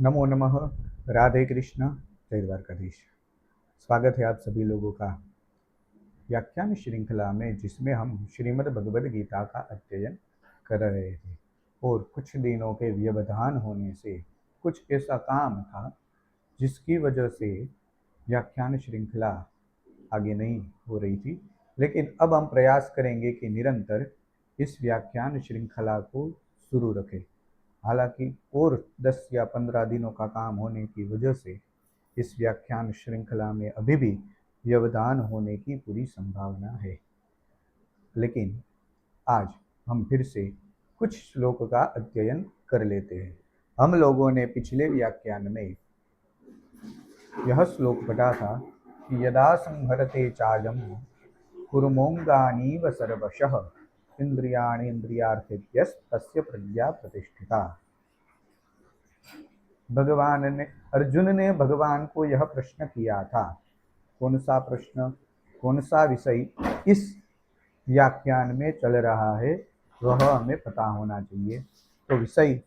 नमो नमः। राधे कृष्ण। जय द्वारकाधीश। स्वागत है आप सभी लोगों का व्याख्यान श्रृंखला में, जिसमें हम श्रीमद् भगवद गीता का अध्ययन कर रहे थे। और कुछ दिनों के व्यवधान होने से कुछ ऐसा काम था जिसकी वजह से व्याख्यान श्रृंखला आगे नहीं हो रही थी। लेकिन अब हम प्रयास करेंगे कि निरंतर इस व्याख्यान श्रृंखला को शुरू रखें। हालांकि और 10 या 15 दिनों का काम होने की वजह से इस व्याख्यान श्रृंखला में अभी भी व्यवधान होने की पूरी संभावना है। लेकिन आज हम फिर से कुछ श्लोक का अध्ययन कर लेते हैं। हम लोगों ने पिछले व्याख्यान में यह श्लोक पढ़ा था कि यदा संहरते चाजम कुर्मोंगानीव सर्वशः इंद्रियाणि इंद्रियार्थेभ्यस्तस्य प्रज्ञा प्रतिष्ठिता। भगवान ने अर्जुन ने भगवान को यह प्रश्न किया था। कौन सा प्रश्न, कौन सा विषय इस व्याख्यान में चल रहा है वह हमें पता होना चाहिए। तो विषय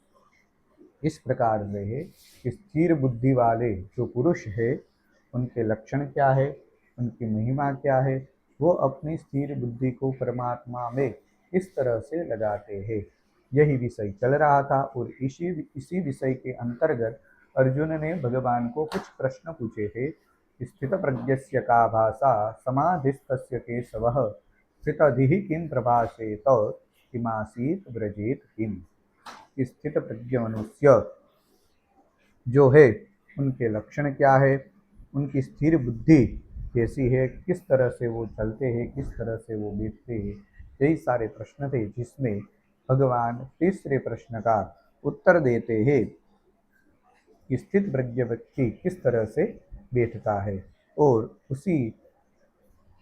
इस प्रकार से है कि स्थिर बुद्धि वाले जो पुरुष है उनके लक्षण क्या है, उनकी महिमा क्या है। वो अपनी स्थिर बुद्धि को परमात्मा में इस तरह से लगाते हैं। यही विषय चल रहा था और इसी विषय के अंतर्गत अर्जुन ने भगवान को कुछ प्रश्न पूछे थे। स्थित प्रज्ञस्य का भाषा समाधिस्तस्य केशवः स्थितधिः किं प्रभाषेत किमासीत व्रजेत किम। स्थित प्रज्ञ मनुष्य जो है उनके लक्षण क्या है, उनकी स्थिर बुद्धि कैसी है, किस तरह से वो चलते हैं, किस तरह से वो बैठते हैं। यही सारे प्रश्न थे जिसमें भगवान तीसरे प्रश्न का उत्तर देते हैं कि स्थित प्रज्ञ व्यक्ति किस तरह से बैठता है। और उसी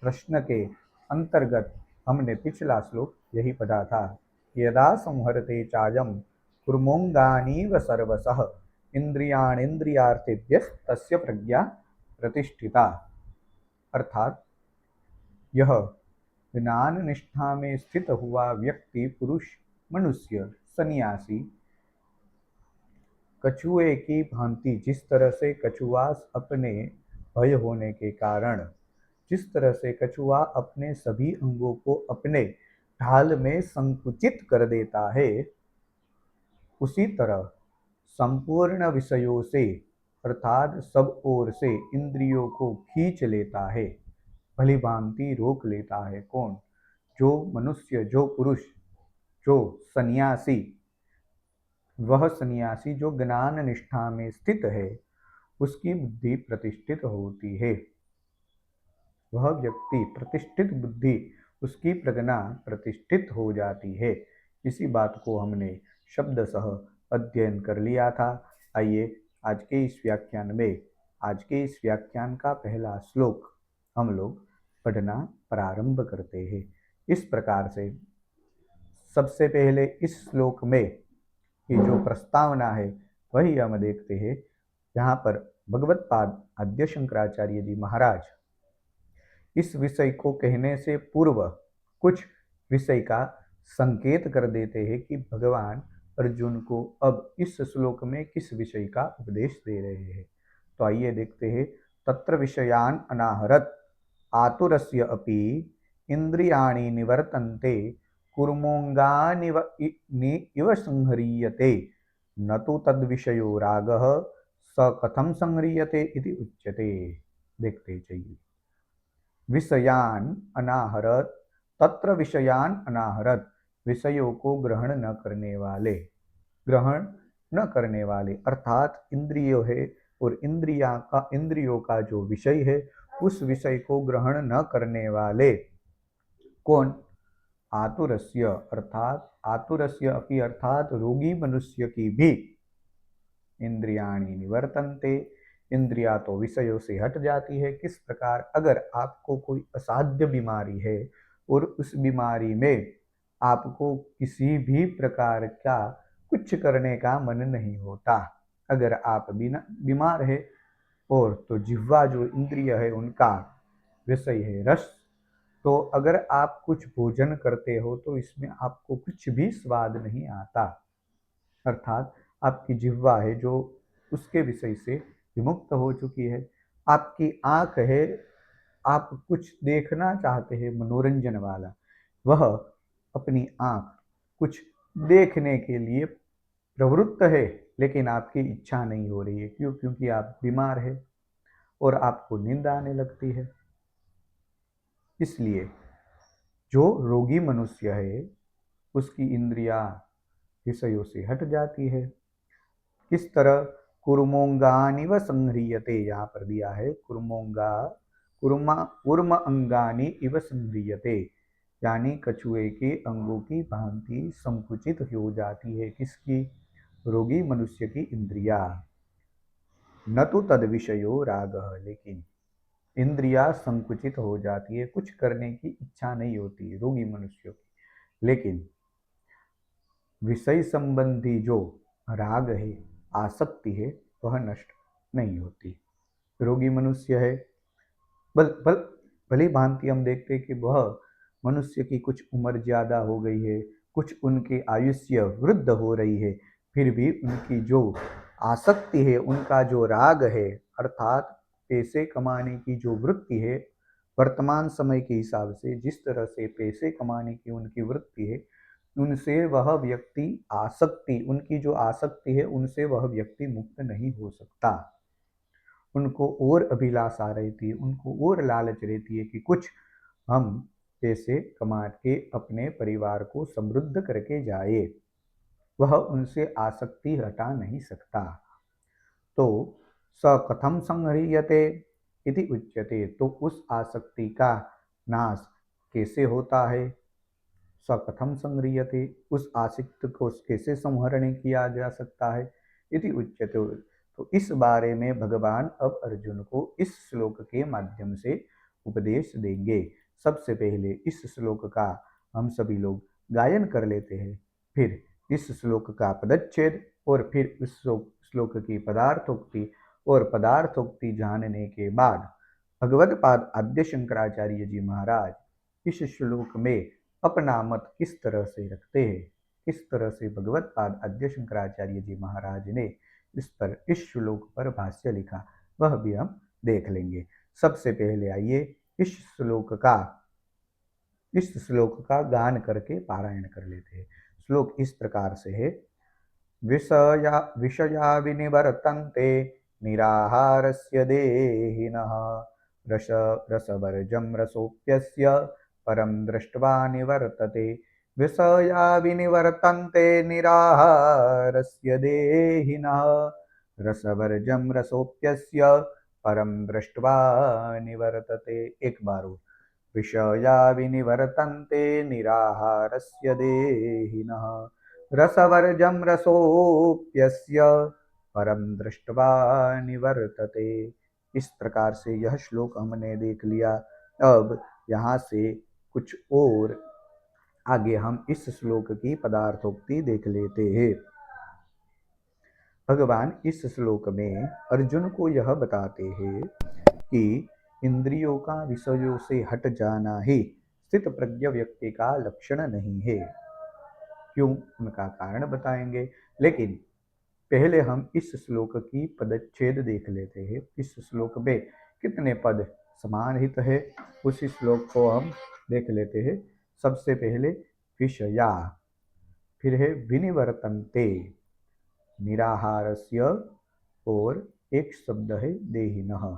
प्रश्न के अंतर्गत हमने पिछला श्लोक यही पढ़ा था। यदा संहरते चायम कुर्मोंगानीव सर्वशः इंद्रियार्थेभ्यस्तस्य प्रज्ञा प्रतिष्ठिता। अर्थात यह ज्ञान निष्ठा में स्थित हुआ व्यक्ति, पुरुष, मनुष्य, सन्यासी कछुए की भांति, जिस तरह से कछुआ अपने भय होने के कारण, जिस तरह से कछुआ अपने सभी अंगों को अपने ढाल में संकुचित कर देता है, उसी तरह संपूर्ण विषयों से अर्थात सब ओर से इंद्रियों को खींच लेता है, भली भांति रोक लेता है। कौन? जो मनुष्य, जो पुरुष, जो सन्यासी। वह सन्यासी जो ज्ञान निष्ठा में स्थित है उसकी बुद्धि प्रतिष्ठित होती है। वह व्यक्ति प्रतिष्ठित बुद्धि, उसकी प्रज्ञा प्रतिष्ठित हो जाती है। इसी बात को हमने शब्दशः अध्ययन कर लिया था। आइए आज के इस व्याख्यान का पहला श्लोक हम लोग पढ़ना प्रारंभ करते हैं। इस प्रकार से सबसे पहले इस श्लोक में की जो प्रस्तावना है वही हम देखते हैं। यहाँ पर भगवत पाद आद्य शंकराचार्य जी महाराज इस विषय को कहने से पूर्व कुछ विषय का संकेत कर देते हैं कि भगवान अर्जुन को अब इस श्लोक में किस विषय का उपदेश दे रहे हैं। तो आइए देखते हैं। तत्र विषयान अनाहरत आतुरस्य अपि इंद्रियाणि निवर्तन्ते कुर्मोंगानिव इव संह्रियते न तो तद विषयो रागः स कथम संह्रियते इति उच्यते। देखते चाहिए। विषयान अनाहरत, तत्र विषयान अनाहरत, विषयों को ग्रहण न करने वाले अर्थात इंद्रियों है और इंद्रियों का जो विषय है उस विषय को ग्रहण न करने वाले कौन? आतुरस्य अर्थात आतुरस्य अपि अर्थात रोगी मनुष्य की भी इंद्रियाणि निवर्तन्ते, इंद्रिया तो विषयों से हट जाती है। किस प्रकार? अगर आपको कोई असाध्य बीमारी है और उस बीमारी में आपको किसी भी प्रकार का कुछ करने का मन नहीं होता, अगर आप बीमार है और तो जिह्वा जो इंद्रिय है उनका विषय है रस, तो अगर आप कुछ भोजन करते हो तो इसमें आपको कुछ भी स्वाद नहीं आता। अर्थात आपकी जिह्वा है जो उसके विषय से विमुक्त हो चुकी है। आपकी आंख है, आप कुछ देखना चाहते हैं मनोरंजन वाला, वह अपनी आंख कुछ देखने के लिए प्रवृत्त है, लेकिन आपकी इच्छा नहीं हो रही है। क्यों? क्योंकि आप बीमार है और आपको नींद आने लगती है। इसलिए जो रोगी मनुष्य है उसकी इंद्रियां विषयों से हट जाती है। किस तरह? कुर्मोंगानिव संह्रियते, यहाँ पर दिया है कुर्मोंगा, कुर्म अंगानी इव संह्रियते, यानी कछुए के अंगों की भांति संकुचित हो जाती है। किसकी? रोगी मनुष्य की इंद्रिया। न तो तद विषयो राग, लेकिन इंद्रिया संकुचित हो जाती है, कुछ करने की इच्छा नहीं होती रोगी मनुष्यों की। लेकिन विषय संबंधी जो राग है, आसक्ति है, वह नष्ट नहीं होती। रोगी मनुष्य है, भली भांति हम देखते कि वह मनुष्य की कुछ उम्र ज्यादा हो गई है, कुछ उनकी आयुष्य वृद्ध हो रही है, फिर भी उनकी जो आसक्ति है, उनका जो राग है, अर्थात पैसे कमाने की जो वृत्ति है, वर्तमान समय के हिसाब से जिस तरह से पैसे कमाने की उनकी वृत्ति है, उनसे वह व्यक्ति उनकी जो आसक्ति है, उनसे वह व्यक्ति मुक्त नहीं हो सकता। उनको और अभिलाषा रहती है, उनको और लालच रहती है कि कुछ हम पैसे कमा के अपने परिवार को समृद्ध करके जाए। वह उनसे आसक्ति हटा नहीं सकता। तो स कथम संह्रियते इति उच्यते, तो उस आसक्ति का नाश कैसे होता है? स कथम संह्रियते, उस आसक्त को कैसे संहरण किया जा सकता है? इति उच्यते। तो इस बारे में भगवान अब अर्जुन को इस श्लोक के माध्यम से उपदेश देंगे। सबसे पहले इस श्लोक का हम सभी लोग गायन कर लेते हैं, फिर इस श्लोक का पदच्छेद और फिर उस श्लोक की पदार्थोक्ति, और पदार्थोक्ति जानने के बाद भगवद पाद आद्य शंकराचार्य जी महाराज इस श्लोक में अपना मत किस तरह से रखते हैं, किस तरह से भगवद पाद आद्य शंकराचार्य जी महाराज ने इस श्लोक पर भाष्य लिखा, वह भी हम देख लेंगे। सबसे पहले आइए इस श्लोक का गान करके पारायण कर लेते हैं। श्लोक इस प्रकार से है। विषया विनिवर्तन्ते निराहारस्य देहिनः, रसवर्जं रसोऽप्यस्य परं दृष्ट्वा निवर्तते। विषया विनिवर्तन्ते निराहारस्य देहिनः, रसवर्जं रसोऽप्यस्य परं दृष्ट्वा निवर्तते। एक बार विषया विनिवर्तन्ते निराहारस्य देहिनः, रसवर्जं रसोऽप्यस्य परं दृष्ट्वा निवर्तते। इस प्रकार से यह श्लोक हमने देख लिया। अब यहाँ से कुछ और आगे हम इस श्लोक की पदार्थोक्ति देख लेते हैं। भगवान इस श्लोक में अर्जुन को यह बताते हैं कि इंद्रियों का विषयों से हट जाना ही स्थित प्रज्ञ व्यक्ति का लक्षण नहीं है। क्यों? उनका कारण बताएंगे, लेकिन पहले हम इस श्लोक की पदच्छेद देख लेते हैं। इस श्लोक में कितने पद समानहित है, उसी श्लोक को हम देख लेते हैं। सबसे पहले विषया, फिर है विनिवर्तन्ते, निराहारस्य, और एक शब्द है देहिनः,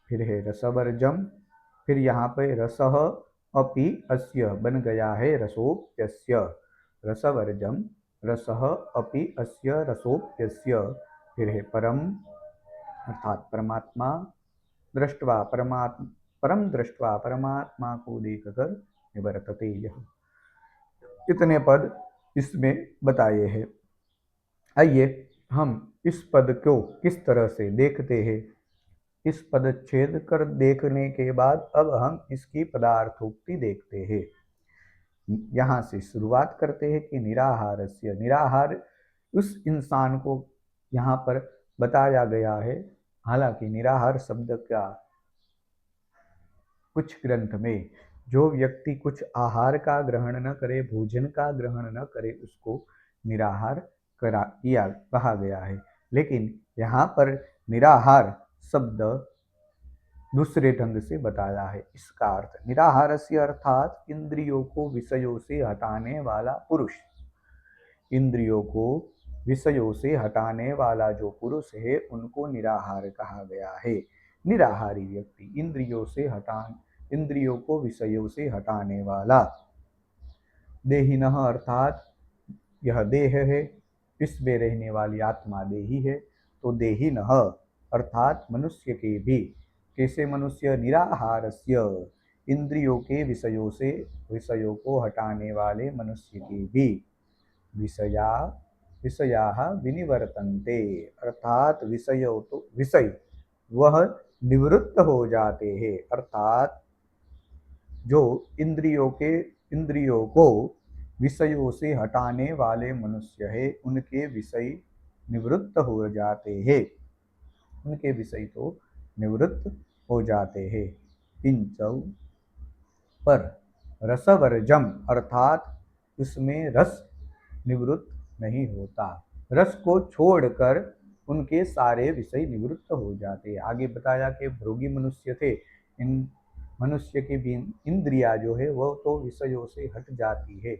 फिर है रसवर्जम, फिर यहाँ पे रसः अपि अस्य बन गया है रसोप्यस्य, रसवर्जम रसः अपि अस्य रसोप्यस्य, फिर है परम अर्थात परमात्मा, दृष्टवा परम दृष्टवा परमात्मा को देखकर निवर्तते। यह इतने पद इसमें बताए हैं। आइए हम इस पद को किस तरह से देखते हैं। इस पदच्छेद कर देखने के बाद अब हम इसकी पदार्थोक्ति देखते हैं। यहाँ से शुरुआत करते हैं कि निराहारस्य, निराहार उस इंसान को यहाँ पर बताया गया है। हालांकि निराहार शब्द का कुछ ग्रंथ में जो व्यक्ति कुछ आहार का ग्रहण न करे, भोजन का ग्रहण न करे, उसको निराहार कहा गया है। लेकिन यहाँ पर निराहार शब्द दूसरे ढंग से बताया है। इसका अर्थ निराहारस्य अर्थात इंद्रियों को विषयों से हटाने वाला पुरुष। इंद्रियों को विषयों से हटाने वाला जो पुरुष है उनको निराहार कहा गया है। निराहारी व्यक्ति इंद्रियों को विषयों से हटाने वाला। देहिनः अर्थात यह देह है, इसमें रहने वाली आत्मा देही है। तो देहिनः अर्थात मनुष्य के भी। कैसे मनुष्य? निराहारस्य इंद्रियों के विषयों को हटाने वाले मनुष्य के भी। विषयाः विनिवर्तन्ते अर्थात विषय वह निवृत्त हो जाते हैं। अर्थात जो इंद्रियों को विषयों से हटाने वाले मनुष्य है उनके विषय निवृत्त हो जाते हैं। उनके विषय तो निवृत्त हो जाते हैं। किंच पर रसवर्जम अर्थात उसमें रस निवृत्त नहीं होता। रस को छोड़कर उनके सारे विषय निवृत्त हो जाते हैं। आगे बताया कि भोगी मनुष्य थे, इन मनुष्य की भी इंद्रिया जो है वह तो विषयों से हट जाती है,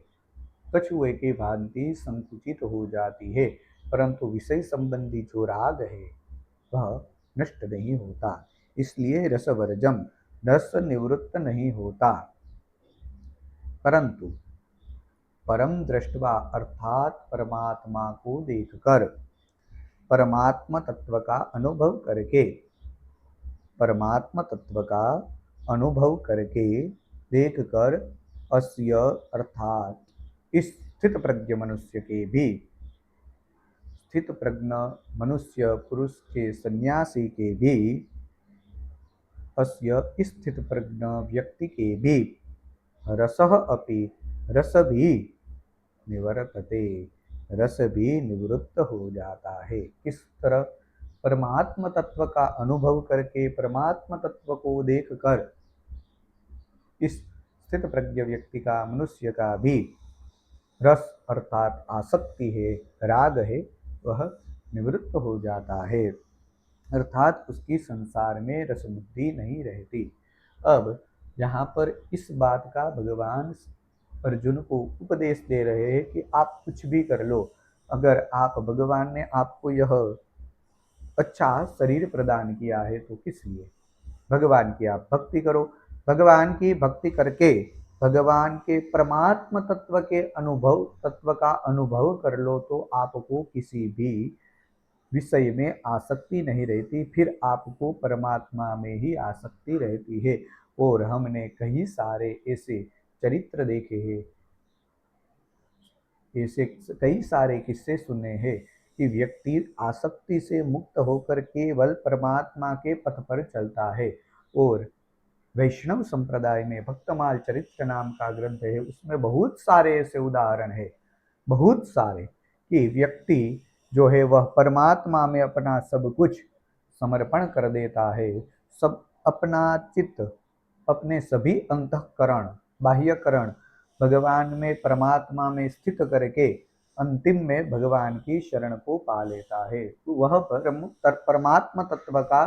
कछुए की भांति संकुचित हो जाती है, परंतु विषय संबंधी जो राग है वह नष्ट नहीं होता। इसलिए रसवर्जम रस निवृत्त नहीं होता। परंतु परम दृष्टवा अर्थात परमात्मा को देखकर, परमात्मा तत्व का अनुभव करके, परमात्मा तत्व का अनुभव करके देखकर अस्य अर्थात इस स्थित प्रज्ञ मनुष्य के भी, स्थित प्रज्ञ मनुष्य पुरुष के सन्यासी के भी, अस्य स्थित प्रज्ञ व्यक्ति के भी रसः अपि रस भी निवर्तते रस भी निवृत्त हो जाता है। किस तरह? परमात्म तत्व का अनुभव करके, परमात्म तत्व को देखकर इस स्थित प्रज्ञ व्यक्ति का, मनुष्य का भी रस अर्थात आसक्ति है, राग है, वह निवृत्त हो जाता है। अर्थात उसकी संसार में रस बुद्धि नहीं रहती। अब यहाँ पर इस बात का भगवान अर्जुन को उपदेश दे रहे हैं कि आप कुछ भी कर लो, अगर आप, भगवान ने आपको यह अच्छा शरीर प्रदान किया है तो किस लिए? भगवान की आप भक्ति करो। भगवान की भक्ति करके भगवान के परमात्म तत्व का अनुभव कर लो तो आपको किसी भी विषय में आसक्ति नहीं रहती, फिर आपको परमात्मा में ही आसक्ति रहती है। और हमने कई सारे ऐसे चरित्र देखे हैं, ऐसे कई सारे किस्से सुने हैं कि व्यक्ति आसक्ति से मुक्त होकर केवल परमात्मा के पथ पर चलता है। और वैष्णव संप्रदाय में भक्तमाल चरित्र नाम का ग्रंथ है, उसमें बहुत सारे ऐसे उदाहरण है, बहुत सारे, कि व्यक्ति जो है वह परमात्मा में अपना सब कुछ समर्पण कर देता है, सब अपना चित्त, अपने सभी अंतःकरण, बाह्यकरण भगवान में, परमात्मा में स्थित करके अंतिम में भगवान की शरण को पा लेता है। तो वह परमात्मा तत्व का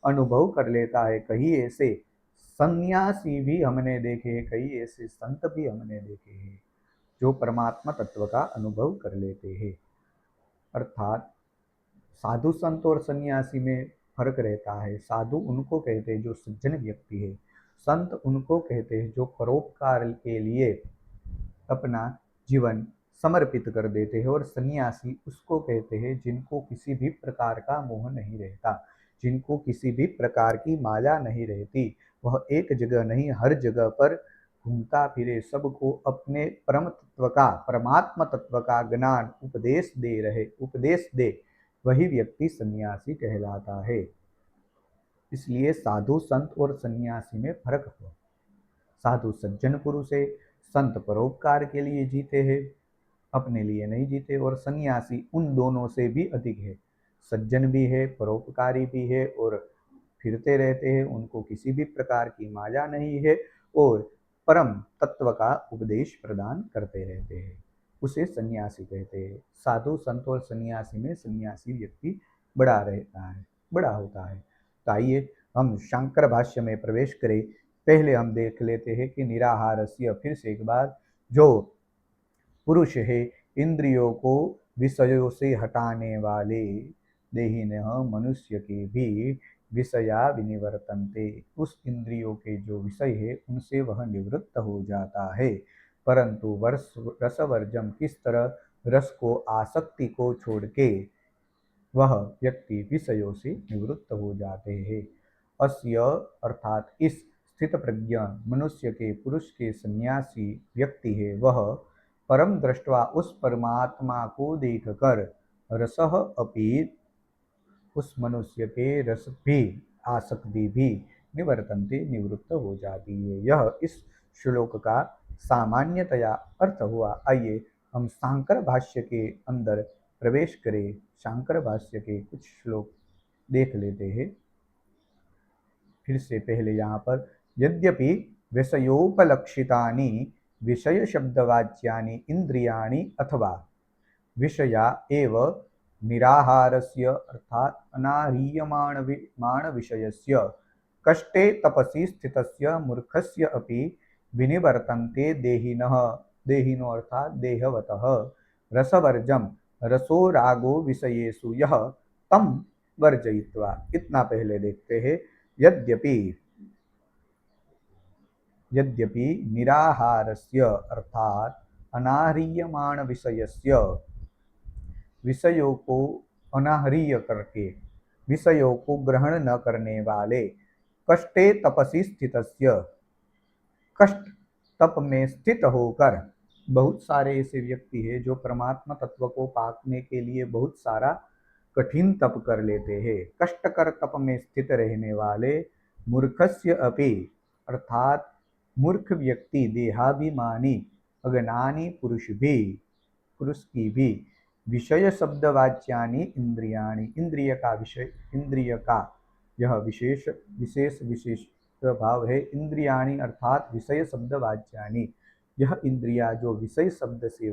अनुभव कर लेता है। कई ऐसे सन्यासी भी हमने देखे हैं, कई ऐसे संत भी हमने देखे हैं जो परमात्मा तत्व का अनुभव कर लेते हैं। अर्थात साधु संत और सन्यासी में फर्क रहता है। साधु उनको कहते हैं जो सज्जन व्यक्ति है, संत उनको कहते हैं जो परोपकार के लिए अपना जीवन समर्पित कर देते हैं, और सन्यासी उसको कहते हैं जिनको किसी भी प्रकार का मोह नहीं रहता, जिनको किसी भी प्रकार की माया नहीं रहती। वह एक जगह नहीं, हर जगह पर घूमता फिरे, सबको अपने परम तत्व का, परमात्मा तत्व का ज्ञान उपदेश दे, वही व्यक्ति सन्यासी कहलाता है। इसलिए साधु संत और सन्यासी में फर्क हो। साधु सज्जन पुरुष है, संत परोपकार के लिए जीते हैं, अपने लिए नहीं जीते, और सन्यासी उन दोनों से भी अधिक है, सज्जन भी है, परोपकारी भी है, और फिरते रहते हैं, उनको किसी भी प्रकार की माया नहीं है, और परम तत्व का उपदेश प्रदान करते रहते हैं। उसे सन्यासी कहते हैं। साधु संत और सन्यासी में सन्यासी व्यक्ति बड़ा रहता है, बड़ा होता है। तो आइए हम शांकर भाष्य में प्रवेश करें। पहले हम देख लेते हैं कि निराहारस्य, फिर से एक बार, जो पुरुष है इंद्रियों को विषयों से हटाने वाले देहिनः मनुष्य के भी विषया विनिवर्तन्ते, उस इंद्रियों के जो विषय है उनसे वह निवृत्त हो जाता है। परंतु वर्ष रसवर्जम, किस तरह रस को, आसक्ति को छोड़ के वह व्यक्ति विषयों से निवृत्त हो जाते हैं। अस्य अर्थात इस स्थित प्रज्ञ मनुष्य के, पुरुष के सन्यासी व्यक्ति है, वह परम दृष्टवा, उस परमात्मा को देखकर, रसः अपि, उस मनुष्य के रस भी, आसक्ति भी, निवर्तन्ते, निवृत्त हो जाती है। यह इस श्लोक का सामान्यतया अर्थ हुआ। आइए हम शांकर भाष्य के अंदर प्रवेश करें। शांकर भाष्य के कुछ श्लोक देख लेते हैं। फिर से पहले यहाँ पर, यद्यपि विषयोपलक्षितानि विषय शब्दवाच्यानि इंद्रियाणि अथवा विषया एव निराहारस्य अर्थात अनाह्रियमाण विषयस्य कष्टे तपसि स्थितस्य मूर्खस्य अपि विनिवर्तन्ते देहिनः, देहिनो अर्थात देहवतः, रसवर्जम, रसो रागो विषयेषु यः तम वर्जयित्वा। इतना पहले देखते हैं। यद्यपि, यद्यपि निराहारस्य अर्थात अनाह्रियमाण विषयस्य, विषयों को अनाह्रिय करके, विषयों को ग्रहण न करने वाले, कष्टे तपसि स्थितस्य, कष्ट तप में स्थित होकर, बहुत सारे ऐसे व्यक्ति हैं जो परमात्मा तत्व को पाने के लिए बहुत सारा कठिन तप कर लेते हैं। कष्टकर तप में स्थित रहने वाले, मूर्खस्य अपि अर्थात मूर्ख व्यक्ति, देहाभिमानी अज्ञानी पुरुष भी, पुरुष की भी, विषय शब्दवाच्यानि इंद्रियाणि, इंद्रिय का विषय, इंद्रिय का यह विशेष विशेष विशेष भाव है। इंद्रियाणि अर्थात विषय शब्दवाच्यानि, यह इंद्रिया जो विषय शब्द से,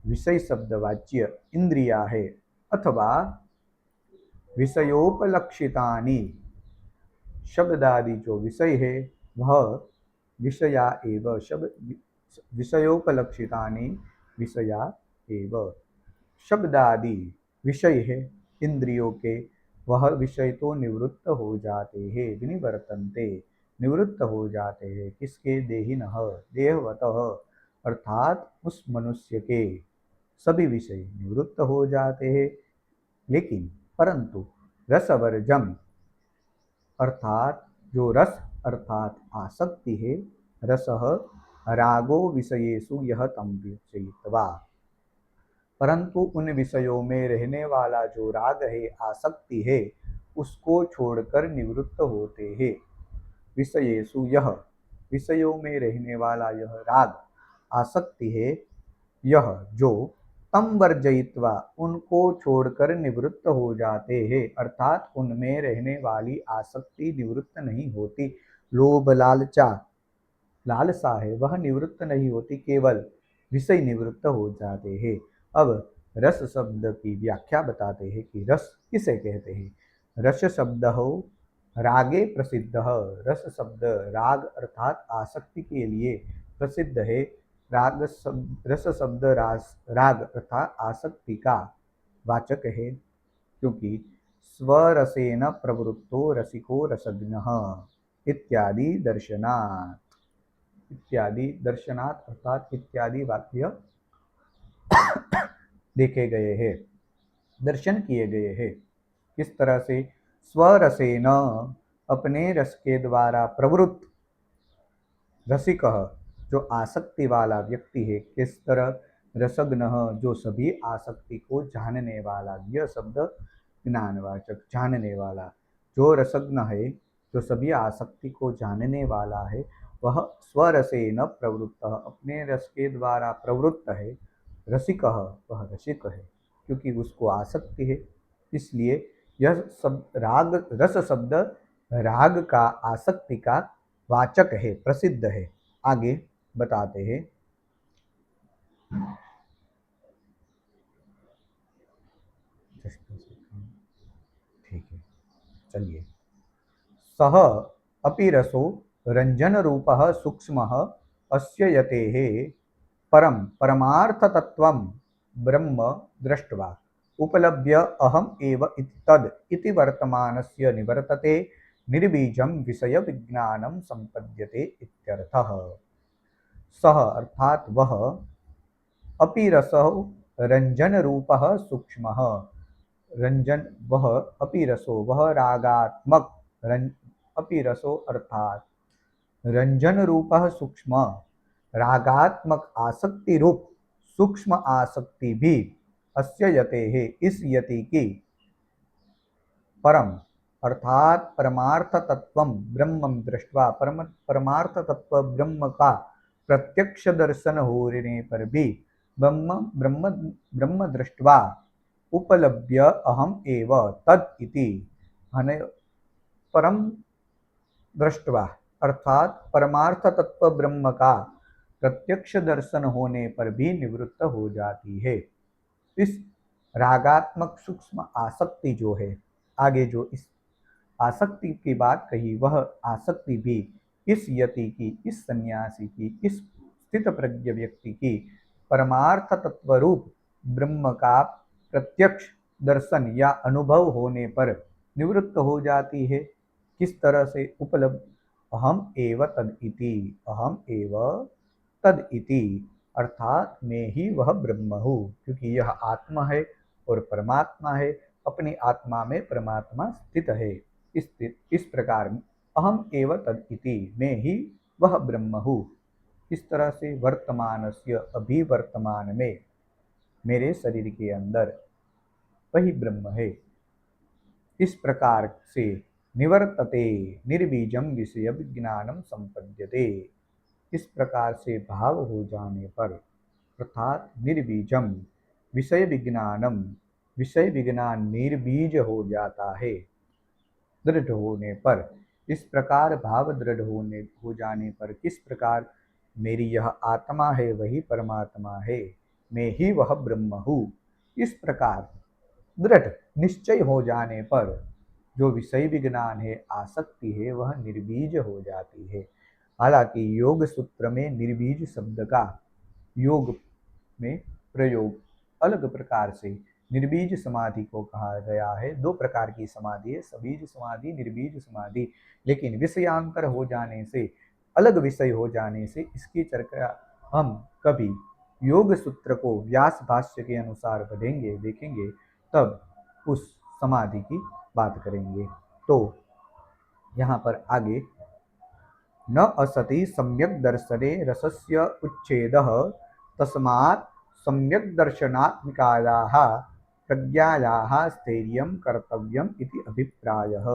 विषय शब्दवाच्य इंद्रिया है, अथवा विषयोपलक्षितानि, शब्दादि जो विषय है वह विषया एव, शब्द विषयोपलक्षितानि विषया एव, शब्दादि विषय है इंद्रियों के, वह विषय तो निवृत्त हो जाते हैं, विनिवर्तन्ते, निवृत्त हो जाते हैं। किसके? देहिनः, देहवतः, अर्थात उस मनुष्य के सभी विषय निवृत्त हो जाते हैं। लेकिन परंतु रसवर्जम अर्थात जो रस अर्थात आसक्ति है, रसः रागो विषयेषु यह तम विषयित्वा, परंतु उन विषयों में रहने वाला जो राग है, आसक्ति है, उसको छोड़कर निवृत्त होते हैं। विषयेषु यह, विषयों में रहने वाला यह राग आसक्ति है, यह जो तम वर्जयित्वा, उनको छोड़कर निवृत्त हो जाते हैं, अर्थात उनमें रहने वाली आसक्ति निवृत्त नहीं होती। लोभ लालचा, लालसा है वह निवृत्त नहीं होती, केवल विषय निवृत्त हो जाते हैं। अब रस शब्द की व्याख्या बताते हैं कि रस किसे कहते हैं। रस शब्द हो रागे प्रसिद्ध, रस शब्द राग अर्थात आसक्ति के लिए प्रसिद्ध है। राग शब्द, रस शब्द राग अर्थात आसक्ति का वाचक है, क्योंकि स्वरसेन प्रवृत्तो रसिको रसज्ञः इत्यादि दर्शनात्, इत्यादि दर्शनात् अर्थात इत्यादि वाक्य देखे गए हैं, दर्शन किए गए हैं। किस तरह से? स्वरसेन, अपने रस के द्वारा प्रवृत्त, रसिक जो आसक्ति वाला व्यक्ति है, किस तरह? रसज्ञ, जो सभी आसक्ति को जानने वाला, यह शब्द ज्ञानवाचक, जानने वाला, जो रसज्ञ है, जो सभी आसक्ति को जानने वाला है, वह स्वरसेन प्रवृत्त, अपने रस के द्वारा प्रवृत्त है। रसिक, वह रसिक है क्योंकि उसको आसक्ति है, इसलिए यह शब्द राग, रस शब्द राग का, आसक्ति का वाचक है, प्रसिद्ध है। आगे बताते हैं, चलिए, सह अपि रसो रंजन रूपः सूक्ष्मः अस्य यतेः परम परमार्थतत्त्वं ब्रह्म दृष्ट्वा उपलभ्य अहम एव इति तद् इति वर्तमानस्य निवर्तते निर्बीजं विषय विज्ञानं संपद्यते इत्यर्थः। सह अर्थात वह अपि रसो रंजन रूपः सूक्ष्मः, रंजन वह अपि रसो वह रागात्मक अपि रसो अर्थात रंजन रूपः सूक्ष्म रागात्मक आसक्ति रूप सूक्ष्म आसक्ति भी अस्य यते है इस यति की परम अर्थात परमार्थ तत्व ब्रह्म दृष्ट्वा परमार्थ तत्व ब्रह्म का प्रत्यक्ष दर्शन होने पर भी ब्रह्म ब्रह्म ब्रह्म दृष्ट्वा उपलभ्य अहम एव तद इति परम दृष्ट्वा अर्थात परमार्थ तत्व ब्रह्म का प्रत्यक्ष दर्शन होने पर भी निवृत्त हो जाती है। इस रागात्मक सूक्ष्म आसक्ति जो है, आगे जो इस आसक्ति की बात कही, वह आसक्ति भी इस यति की, इस सन्यासी की, इस स्थित प्रज्ञ व्यक्ति की परमार्थ तत्व रूप ब्रह्म का प्रत्यक्ष दर्शन या अनुभव होने पर निवृत्त हो जाती है। किस तरह से? उपलब्ध अहम एव तद इति, अहम एव तद इति अर्थात मैं ही वह ब्रह्म हूँ, क्योंकि यह आत्मा है और परमात्मा है, अपनी आत्मा में परमात्मा स्थित है। इस प्रकार अहम एव तद इति, मैं ही वह ब्रह्म हूँ। इस तरह से वर्तमानस्य अभी वर्तमान में मेरे शरीर के अंदर वही ब्रह्म है। इस प्रकार से निवर्तते निर्बीजम विषय विज्ञानम संपद्यते, इस प्रकार से भाव हो जाने पर अर्थात निर्बीजम विषय विज्ञानम, विषय विज्ञान निर्बीज हो जाता है दृढ़ होने पर। इस प्रकार भाव दृढ़ हो जाने पर किस प्रकार मेरी यह आत्मा है वही परमात्मा है, मैं ही वह ब्रह्म हूँ, इस प्रकार दृढ़ निश्चय हो जाने पर जो विषय विज्ञान है, आसक्ति है, वह निर्बीज हो जाती है। हालांकि योग सूत्र में निर्बीज शब्द का योग में प्रयोग अलग प्रकार से निर्बीज समाधि को कहा गया है। दो प्रकार की समाधि है, सबीज समाधि, निर्बीज समाधि, लेकिन विषयांतर हो जाने से, अलग विषय हो जाने से इसकी चर्चा हम कभी योग सूत्र को व्यास भाष्य के अनुसार पढ़ेंगे, देखेंगे, तब उस समाधि की बात करेंगे। तो यहाँ पर आगे न असति सम्यक दर्शने रसस्य उच्छेदः तस्मात् सम्यक दर्शनात्मिकायाः प्रज्ञायाः स्थैर्यं कर्तव्यम् इति अभिप्रायः।